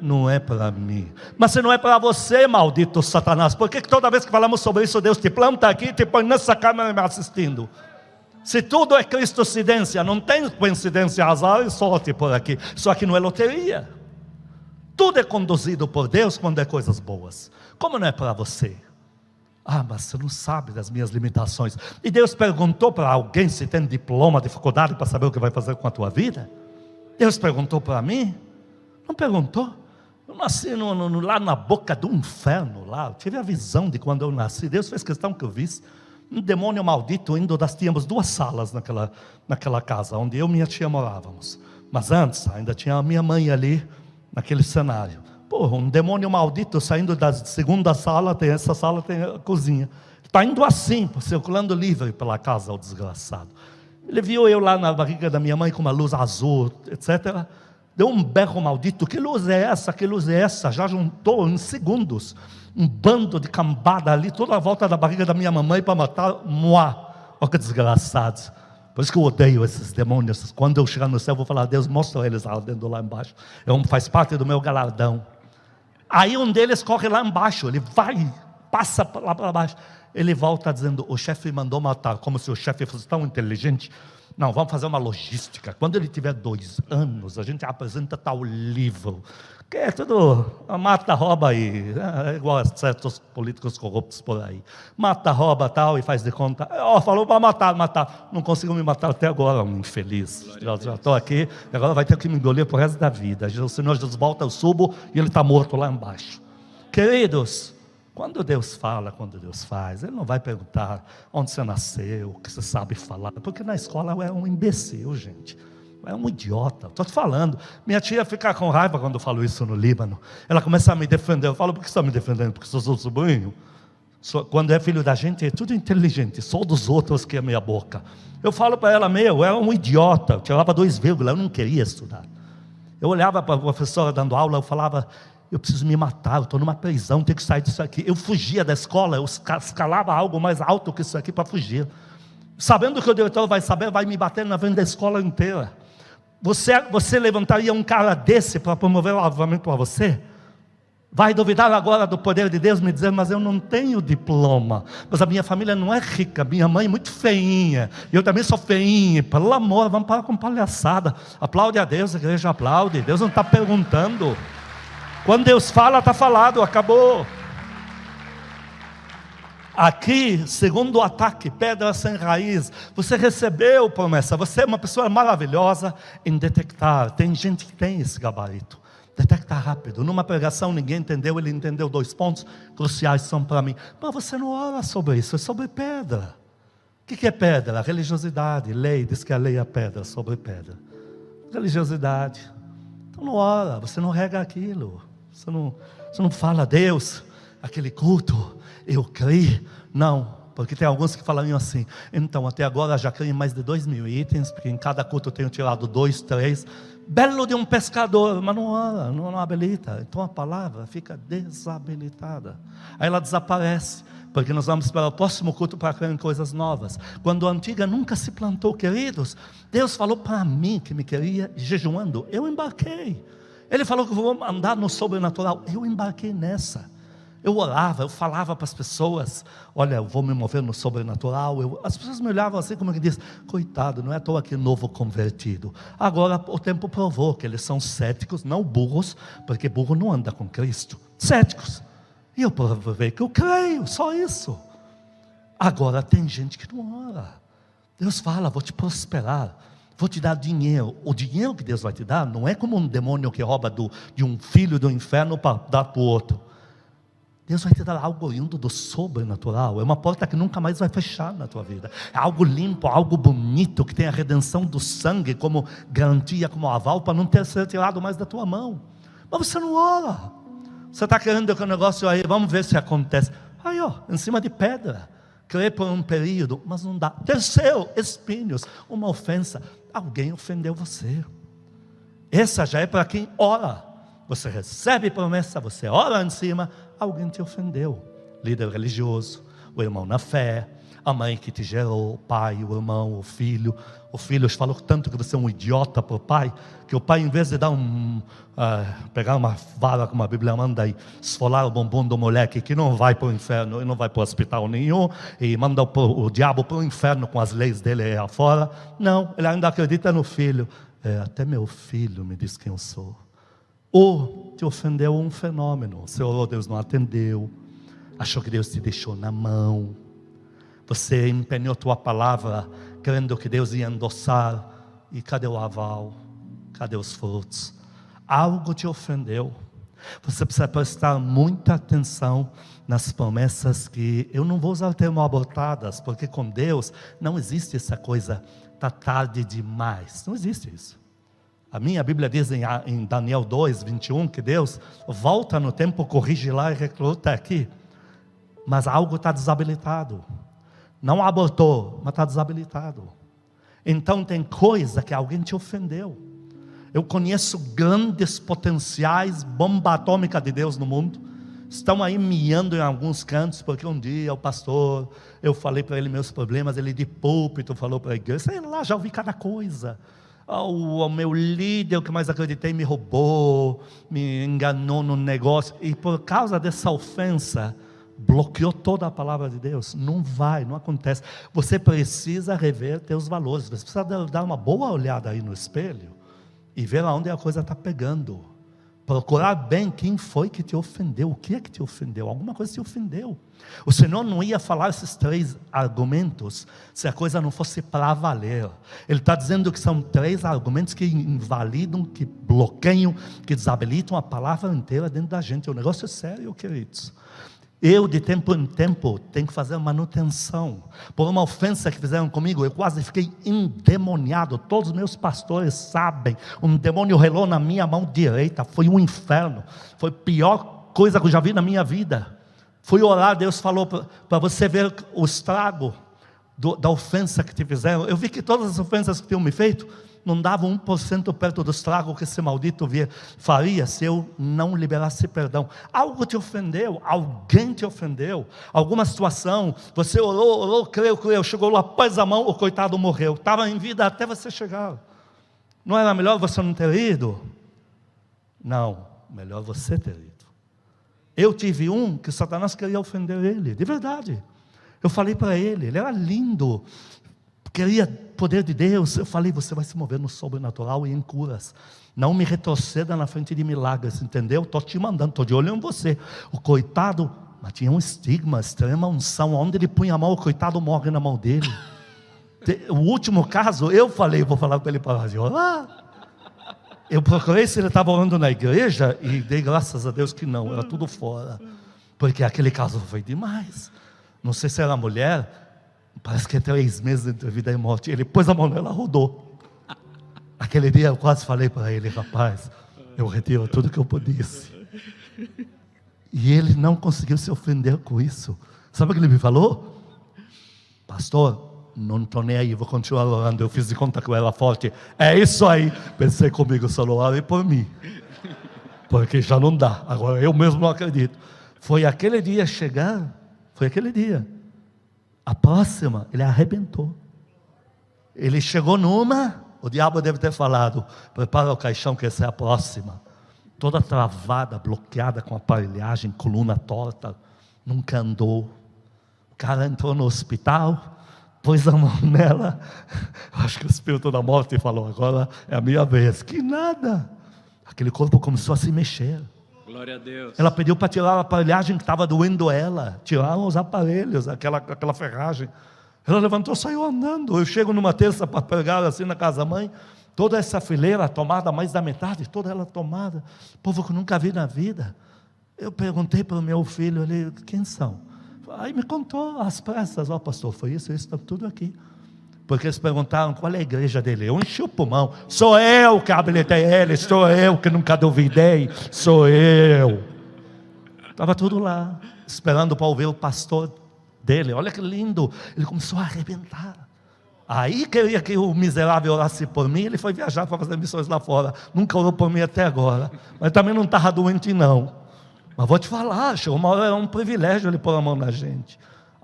A: Não é para mim. Mas se não é para você, maldito Satanás, por que toda vez que falamos sobre isso, Deus te planta aqui e te põe nessa câmera me assistindo? Se tudo é cristocidência, não tem coincidência, azar e sorte por aqui. Isso aqui não é loteria. Tudo é conduzido por Deus quando é coisas boas. Como não é para você? Ah, mas você não sabe das minhas limitações. E Deus perguntou para alguém se tem diploma de faculdade para saber o que vai fazer com a tua vida? Deus perguntou para mim? Não perguntou. Eu nasci lá na boca do inferno, lá. Eu tive a visão de quando eu nasci. Deus fez questão que eu visse um demônio maldito indo. Nós tínhamos 2 salas naquela casa, onde eu e minha tia morávamos. Mas antes, ainda tinha a minha mãe ali, naquele cenário. Porra, um demônio maldito saindo da segunda sala, essa sala tem a cozinha. Está indo assim, circulando livre pela casa, o desgraçado. Ele viu eu lá na barriga da minha mãe com uma luz azul, etc. Deu um berro maldito. Que luz é essa? Que luz é essa? Já juntou em segundos um bando de cambada ali, toda a volta da barriga da minha mamãe para matar. Olha que desgraçados. Por isso que eu odeio esses demônios. Quando eu chegar no céu, eu vou falar: Deus, mostra eles ardendo lá embaixo. Faz parte do meu galardão. Aí um deles corre lá embaixo, ele vai, passa lá para baixo. Ele volta dizendo: o chefe mandou matar, como se o chefe fosse tão inteligente. Não, vamos fazer uma logística. Quando ele tiver 2 anos, a gente apresenta tal livro, que é tudo mata, rouba e é igual a certos políticos corruptos por aí. Mata, rouba tal e faz de conta. Falou para matar. Não conseguiu me matar até agora, um infeliz. Já estou aqui, agora vai ter que me engolir pro resto da vida. O Senhor Jesus volta, eu subo e ele está morto lá embaixo. Queridos, quando Deus fala, quando Deus faz, Ele não vai perguntar onde você nasceu, o que você sabe falar, porque na escola é um imbecil, gente. É um idiota, estou te falando. Minha tia fica com raiva quando eu falo isso no Líbano. Ela começa a me defender. Eu falo: por que você está me defendendo? Porque sou seu sobrinho. Quando é filho da gente, é tudo inteligente. Só dos outros que é meia boca. Eu falo para ela: eu era um idiota. Eu tirava 2 vírgulas, eu não queria estudar. Eu olhava para a professora dando aula, eu falava: eu preciso me matar, eu estou numa prisão, tenho que sair disso aqui. Eu fugia da escola, eu escalava algo mais alto que isso aqui para fugir. Sabendo que o diretor vai saber, vai me bater na frente da escola inteira. Você levantaria um cara desse para promover o avivamento para você? Vai duvidar agora do poder de Deus, me dizer: mas eu não tenho diploma, mas a minha família não é rica, minha mãe é muito feinha, eu também sou feinha. Pelo amor, vamos parar com palhaçada. Aplaude a Deus, a igreja aplaude. Deus não está perguntando. Quando Deus fala, está falado, acabou. Aqui, segundo o ataque, pedra sem raiz. Você recebeu promessa. Você é uma pessoa maravilhosa em detectar. Tem gente que tem esse gabarito. Detecta rápido. Numa pregação ninguém entendeu, ele entendeu 2 pontos cruciais são para mim. Mas você não ora sobre isso, é sobre pedra. O que é pedra? Religiosidade. Lei, diz que a lei é pedra, sobre pedra. Religiosidade. Então não ora, você não rega aquilo. Você não fala: Deus, aquele culto, eu criei. Não, porque tem alguns que falariam assim: então até agora já criei mais de 2.000 itens, porque em cada culto eu tenho tirado 2, 3. Belo de um pescador, mas não ora, não habilita. Então a palavra fica desabilitada. Aí ela desaparece, porque nós vamos para o próximo culto para crer em coisas novas. Quando a antiga nunca se plantou, queridos, Deus falou para mim que me queria jejuando, eu embarquei. Ele falou que eu vou andar no sobrenatural, eu embarquei nessa. Eu orava, eu falava para as pessoas: olha, eu vou me mover no sobrenatural. As pessoas me olhavam assim como que diz: coitado, não é à toa que novo convertido. Agora o tempo provou que eles são céticos, não burros, porque burro não anda com Cristo. Céticos. E eu provei que eu creio, só isso. Agora tem gente que não ora. Deus fala: vou te prosperar, vou te dar dinheiro. O dinheiro que Deus vai te dar não é como um demônio que rouba de um filho do inferno para dar para o outro. Deus vai te dar algo lindo do sobrenatural. É uma porta que nunca mais vai fechar na tua vida. É algo limpo, algo bonito, que tem a redenção do sangue como garantia, como aval, para não ter sido tirado mais da tua mão. Mas você não ora. Você está querendo que o negócio aí, vamos ver se acontece. Aí em cima de pedra. Crer por um período, mas não dá. Terceiro, espinhos, uma ofensa. Alguém ofendeu você. Essa já é para quem ora. Você recebe promessa, você ora em cima, alguém te ofendeu. Líder religioso, o irmão na fé, a mãe que te gerou, o pai, o irmão, o filho. O filho falou tanto que você é um idiota para o pai, que o pai, em vez de dar pegar uma vara, como a Bíblia manda, e esfolar o bumbum do moleque, que não vai para o inferno, e não vai para o hospital nenhum, e manda o diabo para o inferno com as leis dele aí afora. Não, ele ainda acredita no filho. Até meu filho me diz quem eu sou. Ou te ofendeu um fenômeno, você orou, Deus não atendeu. Achou que Deus te deixou na mão. Você empenhou tua palavra, crendo que Deus ia endossar. E cadê o aval? Cadê os frutos? Algo te ofendeu. Você precisa prestar muita atenção nas promessas que, eu não vou usar o termo abortadas, porque com Deus não existe essa coisa, está tarde demais. Não existe isso. A minha Bíblia diz em Daniel 2, 21, que Deus volta no tempo, corrige lá e recruta aqui. Mas algo está desabilitado. Não abortou, mas está desabilitado. Então tem coisa que alguém te ofendeu. Eu conheço grandes potenciais, bomba atômica de Deus no mundo. Estão aí miando em alguns cantos, porque um dia o pastor, eu falei para ele meus problemas, ele de púlpito falou para a igreja, sei lá, já ouvi cada coisa. O meu líder, o que mais acreditei, me roubou, me enganou no negócio. E por causa dessa ofensa, bloqueou toda a palavra de Deus. Não vai, não acontece. Você precisa rever teus valores. Você precisa dar uma boa olhada aí no espelho e ver aonde a coisa está pegando. Procurar bem quem foi que te ofendeu. O que é que te ofendeu? Alguma coisa te ofendeu. O Senhor não ia falar esses 3 argumentos se a coisa não fosse para valer. Ele está dizendo que são 3 argumentos que invalidam, que bloqueiam, que desabilitam a palavra inteira dentro da gente. O negócio é sério, queridos. Eu, de tempo em tempo, tenho que fazer manutenção. Por uma ofensa que fizeram comigo, eu quase fiquei endemoniado. Todos os meus pastores sabem. Um demônio relou na minha mão direita. Foi um inferno. Foi a pior coisa que eu já vi na minha vida. Fui orar, Deus falou para você ver o estrago da ofensa que te fizeram. Eu vi que todas as ofensas que tinham me feito não davam 1% perto do estrago que esse maldito faria se eu não liberasse perdão. Algo te ofendeu, alguém te ofendeu, alguma situação, você orou, creu, chegou lá, pôs a mão, o coitado morreu, estava em vida até você chegar. Não era melhor você não ter ido? Não, melhor você ter ido. Eu tive um que Satanás queria ofender ele, de verdade. Eu falei para ele era lindo, queria poder de Deus. Eu falei, você vai se mover no sobrenatural e em curas. Não me retroceda na frente de milagres, entendeu? Estou te mandando, estou de olho em você. O coitado, mas tinha um estigma, extrema unção. Onde ele punha a mão, o coitado morre na mão dele. O último caso, eu falei, vou falar para ele parar de orar. Eu procurei se ele estava orando na igreja e dei graças a Deus que não, era tudo fora. Porque aquele caso foi demais. Não sei se era mulher. Parece que é 3 meses entre vida e morte. Ele pôs a mão nela, rodou. Aquele dia eu quase falei para ele, rapaz, eu retiro tudo que eu disse. E ele não conseguiu se ofender com isso. Sabe o que ele me falou? Pastor, não estou nem aí, vou continuar orando. Eu fiz de conta que eu era forte. É isso aí. Pensei comigo, só orei por mim. Porque já não dá. Agora eu mesmo não acredito. Foi aquele dia chegar, foi aquele dia. A próxima, ele arrebentou. Ele chegou numa, o diabo deve ter falado, prepara o caixão que essa é a próxima. Toda travada, bloqueada com aparelhagem, coluna torta, nunca andou. O cara entrou no hospital, pôs a mão nela, eu acho que o espírito da morte falou, agora é a minha vez. Que nada. Aquele corpo começou a se mexer.
B: Glória a Deus.
A: Ela pediu para tirar a aparelhagem que estava doendo ela. Tiraram os aparelhos, aquela ferragem. Ela levantou, saiu andando. Eu chego numa terça para pregar assim na casa da mãe. Toda essa fileira tomada, mais da metade, toda ela tomada. Povo que eu nunca vi na vida. Eu perguntei para o meu filho ali, quem são? Aí me contou às pressas, pastor, foi isso, está tudo aqui. Porque eles perguntaram qual é a igreja dele. Eu enchi o pulmão. Sou eu que habilitei ele. Sou eu que nunca duvidei. Sou eu. Estava tudo lá, esperando para ouvir o pastor dele. Olha que lindo. Ele começou a arrebentar. Aí queria que o miserável orasse por mim. Ele foi viajar para fazer missões lá fora. Nunca orou por mim até agora. Mas também não estava doente não. Mas vou te falar, chegou uma hora, era um privilégio ele pôr a mão na gente.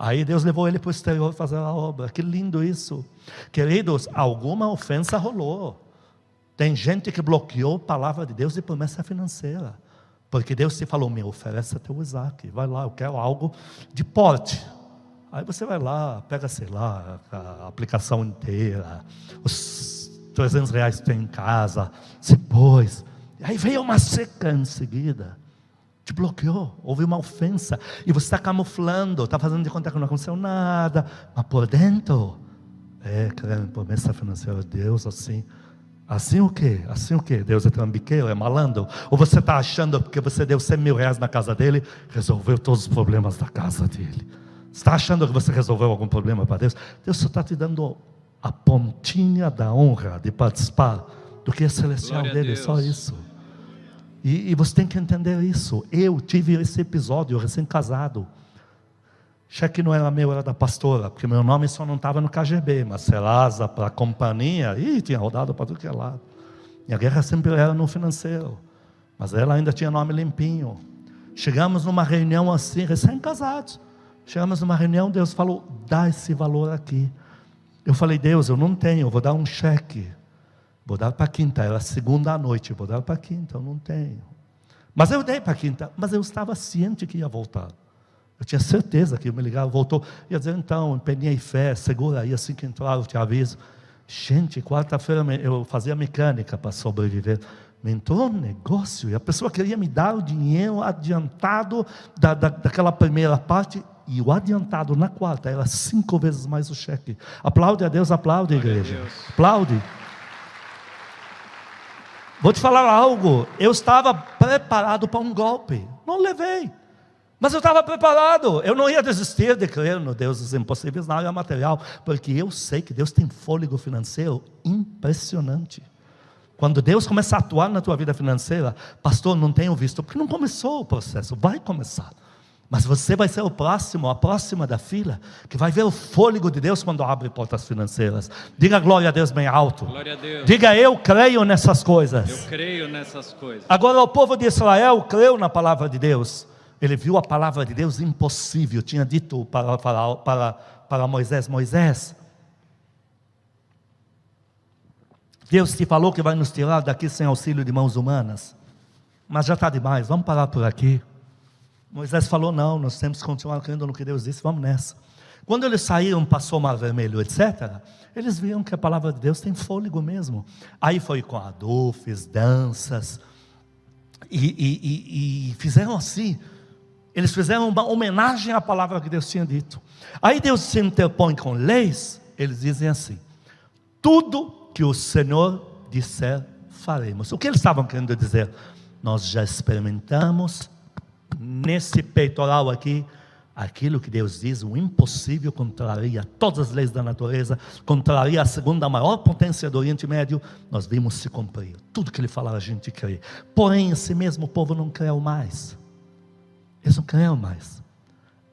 A: Aí Deus levou ele para o exterior fazer a obra. Que lindo isso. Queridos, alguma ofensa rolou. Tem gente que bloqueou a palavra de Deus e promessa financeira. Porque Deus te falou, me oferece teu Isaac. Vai lá, eu quero algo de porte. Aí você vai lá, pega, sei lá, a aplicação inteira. Os R$300 que tem em casa. Você pôs. Aí veio uma seca em seguida. te bloqueou, houve uma ofensa, e você está camuflando, está fazendo de conta que não aconteceu nada, mas por dentro, crendo em promessa financeira de Deus, assim o quê? Assim o quê? Deus é trambiqueiro, é malandro? Ou você está achando que você deu 100 mil reais na casa dele, resolveu todos os problemas da casa dele? Você está achando que você resolveu algum problema para Deus? Deus só está te dando a pontinha da honra de participar do que é celestial dele, só isso. E você tem que entender isso. Eu tive esse episódio recém-casado. Cheque não era meu, era da pastora, porque meu nome só não estava no KGB, mas Serasa, para a companhia, tinha rodado para tudo que é lado. E a guerra sempre era no financeiro, mas ela ainda tinha nome limpinho. Chegamos numa reunião assim, recém-casados. Chegamos numa reunião, Deus falou, dá esse valor aqui. Eu falei, Deus, eu não tenho, eu vou dar um cheque. Vou dar para a quinta, era segunda à noite, vou dar para a quinta, eu não tenho. Mas eu dei para a quinta, mas eu estava ciente que ia voltar. Eu tinha certeza que ia me ligar, voltou. Ia dizer, então, empenhei fé, segura aí, assim que entrar eu te aviso. Gente, quarta-feira eu fazia mecânica para sobreviver. Me entrou um negócio, e a pessoa queria me dar o dinheiro adiantado daquela primeira parte, e o adiantado na quarta era 5 vezes mais o cheque. Aplaude a Deus, aplaude a igreja. Aplaude. Vou te falar algo, eu estava preparado para um golpe, não levei. Mas eu estava preparado, eu não ia desistir de crer no Deus dos impossíveis na área material, porque eu sei que Deus tem fôlego financeiro impressionante. Quando Deus começa a atuar na tua vida financeira, pastor, não tenho visto, porque não começou o processo, vai começar. Mas você vai ser o próximo, a próxima da fila, que vai ver o fôlego de Deus quando abre portas financeiras. Diga glória a Deus bem alto.
B: Glória a Deus.
A: Diga, eu creio nessas coisas.
B: Eu creio nessas coisas.
A: Agora o povo de Israel creu na palavra de Deus. Ele viu a palavra de Deus impossível. Tinha dito para Moisés, Moisés, Deus te falou que vai nos tirar daqui sem auxílio de mãos humanas. Mas já está demais, vamos parar por aqui. Moisés falou, não, nós temos que continuar crendo no que Deus disse, vamos nessa. Quando eles saíram, passou o Mar Vermelho, etc., eles viram que a palavra de Deus tem fôlego mesmo. Aí foi com adufes, danças, e fizeram assim, eles fizeram uma homenagem à palavra que Deus tinha dito. Aí Deus se interpõe com leis, eles dizem assim, tudo que o Senhor disser, faremos. O que eles estavam querendo dizer? Nós já experimentamos, nesse peitoral aqui, aquilo que Deus diz, o impossível contraria todas as leis da natureza, contraria a segunda maior potência do Oriente Médio, nós vimos se cumprir, tudo que Ele falar a gente crê. Porém esse mesmo povo não creu mais, eles não creram mais,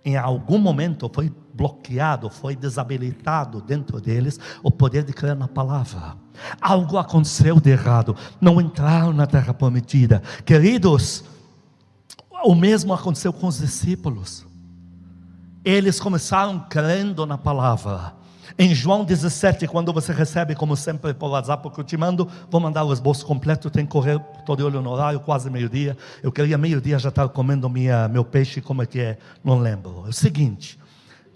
A: em algum momento foi bloqueado, foi desabilitado dentro deles o poder de crer na palavra. Algo aconteceu de errado, não entraram na terra prometida. Queridos, o mesmo aconteceu com os discípulos. Eles começaram crendo na palavra. Em João 17, quando você recebe, como sempre, por WhatsApp, porque eu te mando, vou mandar o esboço completo, tem que correr, estou de olho no horário, quase meio-dia. Eu queria meio-dia já estar comendo meu peixe, como é que é, não lembro. É o seguinte,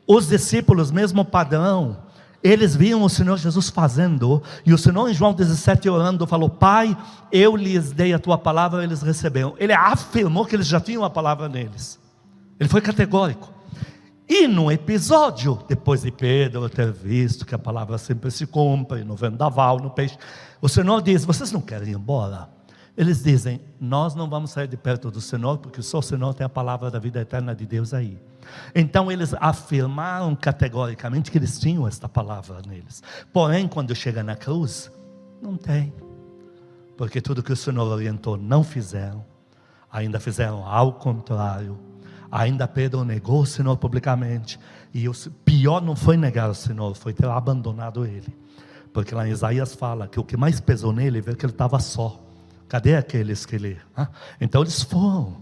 A: os discípulos, mesmo padrão, eles viam o Senhor Jesus fazendo, e o Senhor em João 17 orando, falou, Pai, eu lhes dei a tua palavra, eles receberam. Ele afirmou que eles já tinham a palavra neles, ele foi categórico. E no episódio, depois de Pedro ter visto que a palavra sempre se cumpre, no vendaval, no peixe, o Senhor diz, vocês não querem ir embora? Eles dizem, nós não vamos sair de perto do Senhor, porque só o Senhor tem a palavra da vida eterna de Deus aí. Então eles afirmaram categoricamente que eles tinham esta palavra neles. Porém, quando chega na cruz, não tem. Porque tudo que o Senhor orientou não fizeram. Ainda fizeram ao contrário. Ainda Pedro negou o Senhor publicamente. E o pior não foi negar o Senhor, foi ter abandonado Ele. Porque lá em Isaías fala que o que mais pesou nele é ver que ele estava só. Cadê aqueles que ele... Então eles foram.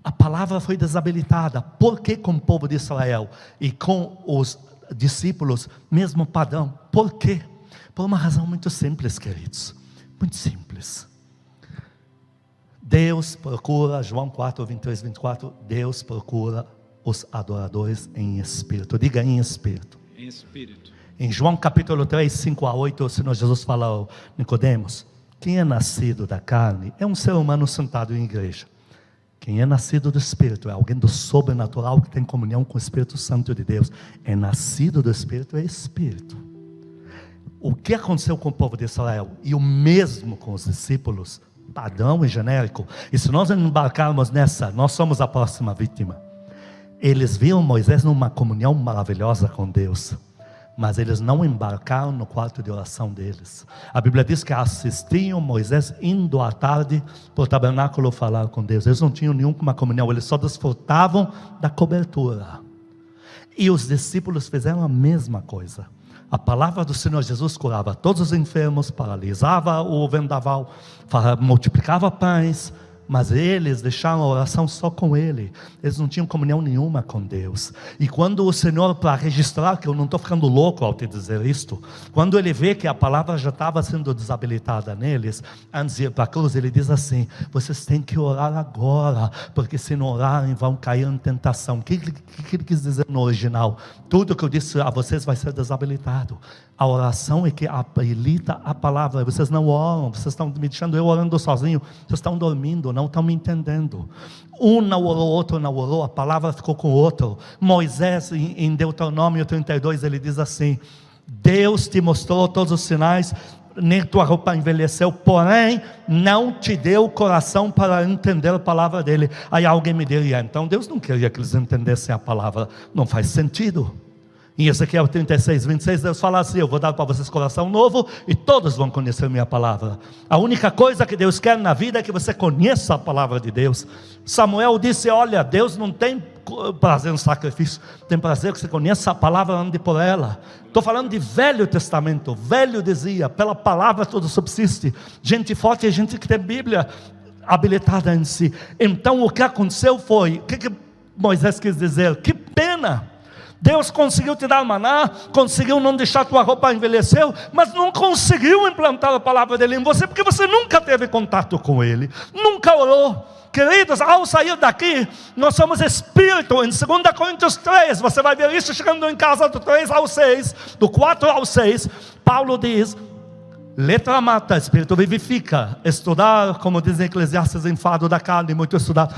A: A palavra foi desabilitada. Por que com o povo de Israel e com os discípulos, mesmo padrão? Por quê? Por uma razão muito simples, queridos. Muito simples. Deus procura, João 4, 23, 24, Deus procura os adoradores em espírito. Diga em espírito.
B: Em espírito.
A: Em João capítulo 3, 5 a 8, o Senhor Jesus fala ao Nicodemos, quem é nascido da carne é um ser humano sentado em igreja. Quem é nascido do Espírito é alguém do sobrenatural que tem comunhão com o Espírito Santo de Deus. É nascido do Espírito, é Espírito. O que aconteceu com o povo de Israel? E o mesmo com os discípulos, padrão e genérico. E se nós embarcarmos nessa, nós somos a próxima vítima. Eles viram Moisés numa comunhão maravilhosa com Deus, mas eles não embarcaram no quarto de oração deles. A Bíblia diz que assistiam Moisés indo à tarde para o tabernáculo falar com Deus. Eles não tinham nenhuma comunhão, eles só desfrutavam da cobertura. E os discípulos fizeram a mesma coisa. A palavra do Senhor Jesus curava todos os enfermos, paralisava o vendaval, multiplicava pães, mas eles deixaram a oração só com Ele. Eles não tinham comunhão nenhuma com Deus. E quando o Senhor, para registrar que eu não estou ficando louco ao te dizer isto, quando Ele vê que a palavra já estava sendo desabilitada neles, antes de ir para a cruz, Ele diz assim: vocês têm que orar agora, porque se não orarem vão cair em tentação. O que Ele quis dizer no original? Tudo que eu disse a vocês vai ser desabilitado. A oração é que habilita a palavra. Vocês não oram, vocês estão me deixando eu orando sozinho, vocês estão dormindo, não estão me entendendo. Um não orou, outro não orou, a palavra ficou com o outro. Moisés, em Deuteronômio 32, ele diz assim: Deus te mostrou todos os sinais, nem tua roupa envelheceu, porém não te deu coração para entender a palavra dele. Aí alguém me diria: então Deus não queria que eles entendessem a palavra. Não faz sentido. Em Ezequiel 36, 26, Deus fala assim: eu vou dar para vocês coração novo e todos vão conhecer minha palavra. A única coisa que Deus quer na vida é que você conheça a palavra de Deus. Samuel disse: olha, Deus não tem prazer no sacrifício, tem prazer que você conheça a palavra, ande por ela. Estou falando de Velho Testamento. Velho dizia: pela palavra tudo subsiste. Gente forte é gente que tem Bíblia habilitada em si. Então o que aconteceu foi, o que Moisés quis dizer? Que pena! Deus conseguiu te dar maná, conseguiu não deixar tua roupa envelhecer, mas não conseguiu implantar a palavra dele em você, porque você nunca teve contato com ele, nunca orou. Queridos, ao sair daqui, nós somos espírito. Em 2 Coríntios 3, você vai ver isso chegando em casa do 3 ao 6, do 4 ao 6, Paulo diz: letra mata, espírito vivifica. Estudar, como dizem Eclesiastes, enfado da carne, muito estudar.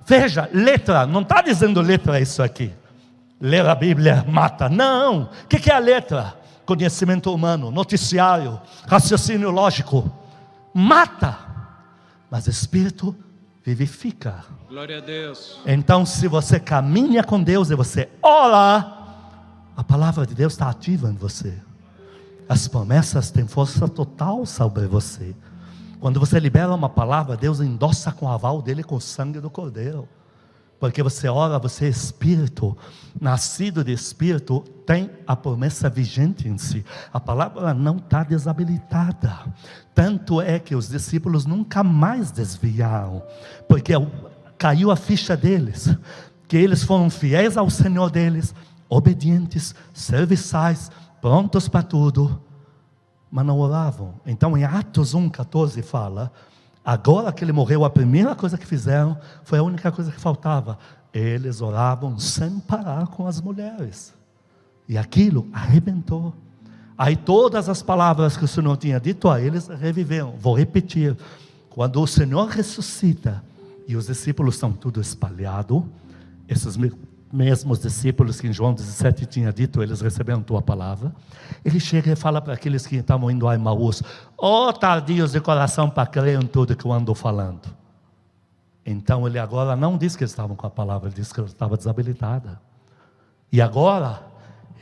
A: Veja, letra, não está dizendo letra isso aqui. Ler a Bíblia mata. Não. O que é a letra? Conhecimento humano, noticiário, raciocínio lógico. Mata. Mas Espírito vivifica.
B: Glória a Deus.
A: Então, se você caminha com Deus e você ora, a palavra de Deus está ativa em você. As promessas têm força total sobre você. Quando você libera uma palavra, Deus endossa com o aval dele, com o sangue do Cordeiro. Porque você ora, você é espírito, nascido de espírito, tem a promessa vigente em si. A palavra não está desabilitada. Tanto é que os discípulos nunca mais desviaram, porque caiu a ficha deles, que eles foram fiéis ao Senhor deles, obedientes, serviçais, prontos para tudo, mas não oravam. Então em Atos 1,14 fala: agora que ele morreu, a primeira coisa que fizeram foi a única coisa que faltava. Eles oravam sem parar com as mulheres. E aquilo arrebentou. Aí todas as palavras que o Senhor tinha dito a eles reviveram. Vou repetir. Quando o Senhor ressuscita e os discípulos estão tudo espalhados, esses mesmos discípulos que em João 17 tinha dito, eles receberam tua palavra. Ele chega e fala para aqueles que estavam indo a Emaús: ó tardios de coração para crer em tudo que eu ando falando. Então ele agora não diz que eles estavam com a palavra, ele diz que ela estava desabilitada. E agora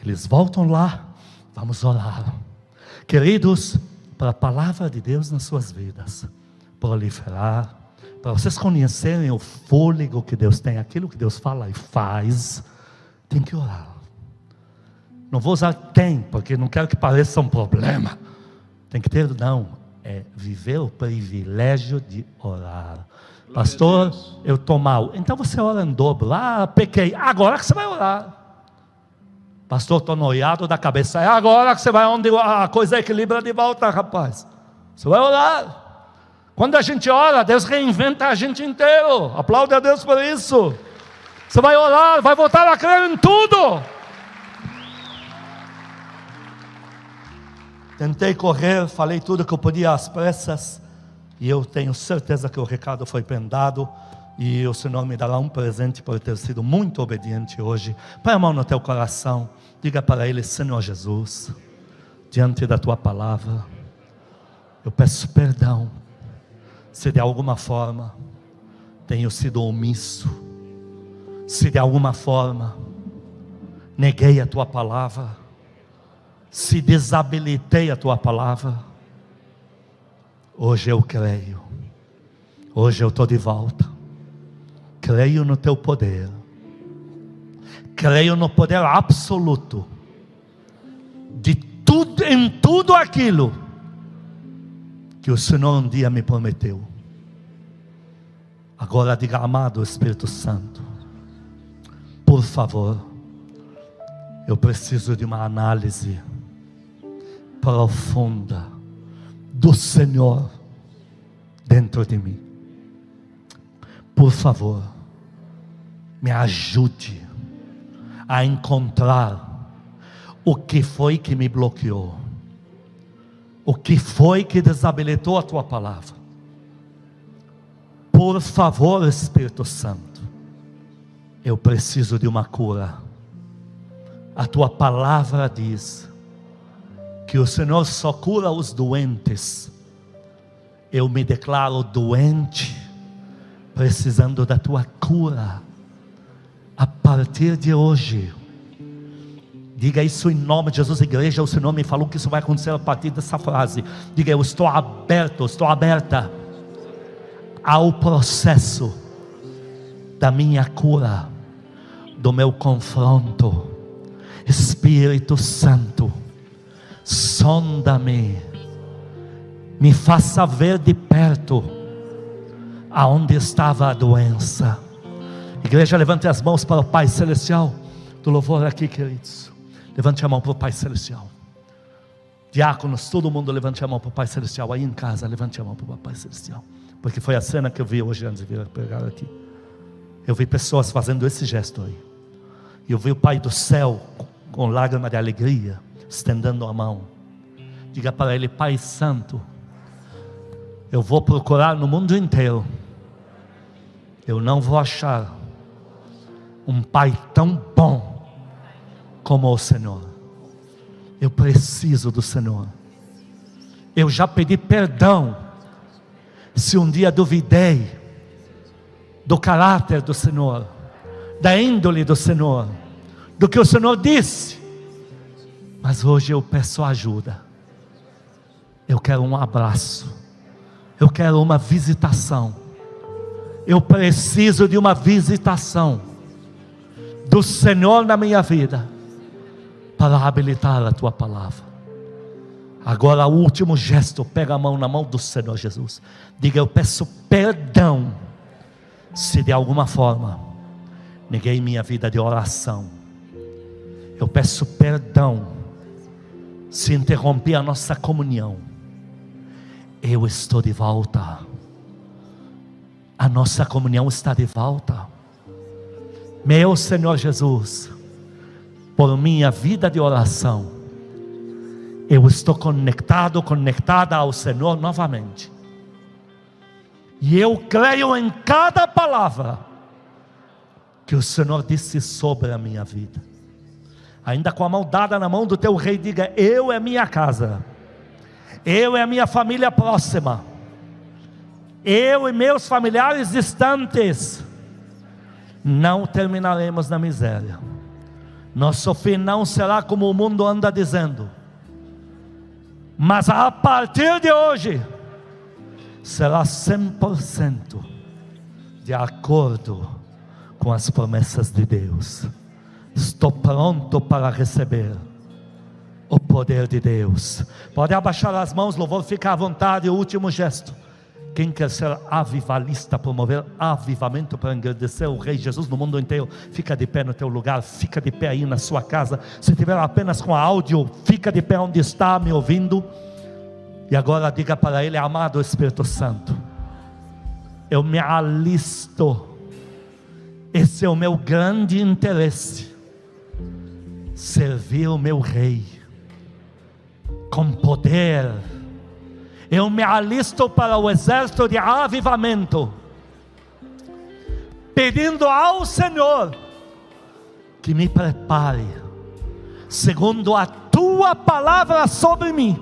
A: eles voltam lá. Vamos orar, queridos, para a palavra de Deus nas suas vidas proliferar, para vocês conhecerem o fôlego que Deus tem, aquilo que Deus fala e faz. Tem que orar. Não vou usar tem, porque não quero que pareça um problema. Tem que ter, não. É viver o privilégio de orar. Pastor, eu estou mal. Então você ora em dobro. Pequei. Agora que você vai orar. Pastor, estou noiado da cabeça. É agora que você vai onde a coisa equilibra de volta, rapaz. Você vai orar. Quando a gente ora, Deus reinventa a gente inteiro. Aplaude a Deus por isso. Você vai orar, vai voltar a crer em tudo. Tentei correr, falei tudo que eu podia às pressas, e eu tenho certeza que o recado foi bem dado. E o Senhor me dará um presente por ter sido muito obediente hoje. Põe a mão no teu coração. Diga para Ele: Senhor Jesus, diante da Tua palavra, eu peço perdão se de alguma forma tenho sido omisso, se de alguma forma neguei a Tua palavra, se desabilitei a Tua palavra. Hoje eu creio, hoje eu estou de volta. Creio no Teu poder, creio no poder absoluto de tudo, em tudo aquilo que o Senhor um dia me prometeu. Agora diga: amado Espírito Santo, por favor, eu preciso de uma análise profunda do Senhor dentro de mim. Por favor, me ajude a encontrar o que foi que me bloqueou, o que foi que desabilitou a Tua palavra. Por favor, Espírito Santo, eu preciso de uma cura. A Tua palavra diz que o Senhor só cura os doentes. Eu me declaro doente, precisando da Tua cura. A partir de hoje, diga isso em nome de Jesus. Igreja, o Senhor me falou que isso vai acontecer a partir dessa frase. Diga: eu estou aberto, estou aberta ao processo da minha cura, do meu confronto. Espírito Santo, sonda-me, me faça ver de perto aonde estava a doença. Igreja, levante as mãos para o Pai Celestial. Do louvor aqui, queridos, levante a mão para o Pai Celestial. Diáconos, todo mundo levante a mão para o Pai Celestial. Aí em casa, levante a mão para o Pai Celestial. Porque foi a cena que eu vi hoje antes de vir pregar aqui. Eu vi pessoas fazendo esse gesto aí. E eu vi o Pai do céu com lágrima de alegria, estendendo a mão. Diga para Ele: Pai Santo, eu vou procurar no mundo inteiro, eu não vou achar um Pai tão bom como o Senhor. Eu preciso do Senhor. Eu já pedi perdão se um dia duvidei do caráter do Senhor, da índole do Senhor, do que o Senhor disse. Mas hoje eu peço ajuda. Eu quero um abraço, eu quero uma visitação. Eu preciso de uma visitação do Senhor na minha vida, para habilitar a Tua palavra. Agora o último gesto, pega a mão na mão do Senhor Jesus. Diga: eu peço perdão se de alguma forma neguei minha vida de oração. Eu peço perdão se interrompi a nossa comunhão. Eu estou de volta. A nossa comunhão está de volta. Meu Senhor Jesus, por minha vida de oração, eu estou conectada ao Senhor novamente. E eu creio em cada palavra que o Senhor disse sobre a minha vida. Ainda com a mão dada na mão do teu rei, diga: eu é minha casa, eu é minha família próxima, eu e meus familiares distantes não terminaremos na miséria. Nosso fim não será como o mundo anda dizendo, mas a partir de hoje será 100% de acordo com as promessas de Deus. Estou pronto para receber o poder de Deus. Pode abaixar as mãos, louvor, fica à vontade. O último gesto. Quem quer ser avivalista, promover avivamento para engrandecer o Rei Jesus no mundo inteiro, fica de pé no teu lugar, fica de pé aí na sua casa. Se tiver apenas com áudio, fica de pé onde está me ouvindo. E agora diga para Ele: amado Espírito Santo, eu me alisto. Esse é o meu grande interesse, servir o meu Rei com poder. Eu me alisto para o exército de avivamento. pedindo ao Senhor que me prepare, segundo a tua palavra sobre mim.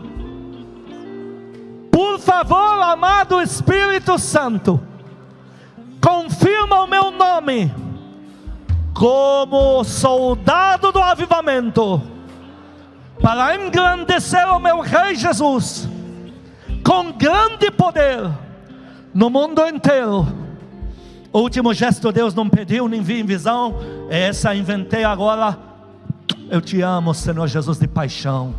A: Por favor, amado Espírito Santo, confirma o meu nome como soldado do avivamento, para engrandecer o meu Rei Jesus, com grande poder, no mundo inteiro. O último gesto Deus não pediu, nem vi em visão, essa inventei agora. Eu te amo, Senhor Jesus, de paixão.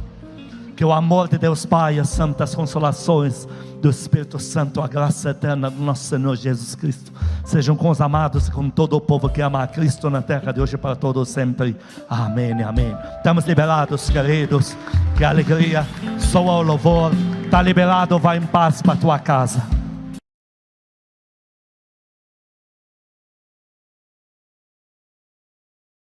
A: Que o amor de Deus Pai, as santas consolações do Espírito Santo, a graça eterna do nosso Senhor Jesus Cristo, sejam com os amados e com todo o povo que ama a Cristo na terra de hoje para todos sempre. Amém, amém. Estamos liberados, queridos. Que alegria, soa o louvor. Está liberado, vai em paz para a tua casa.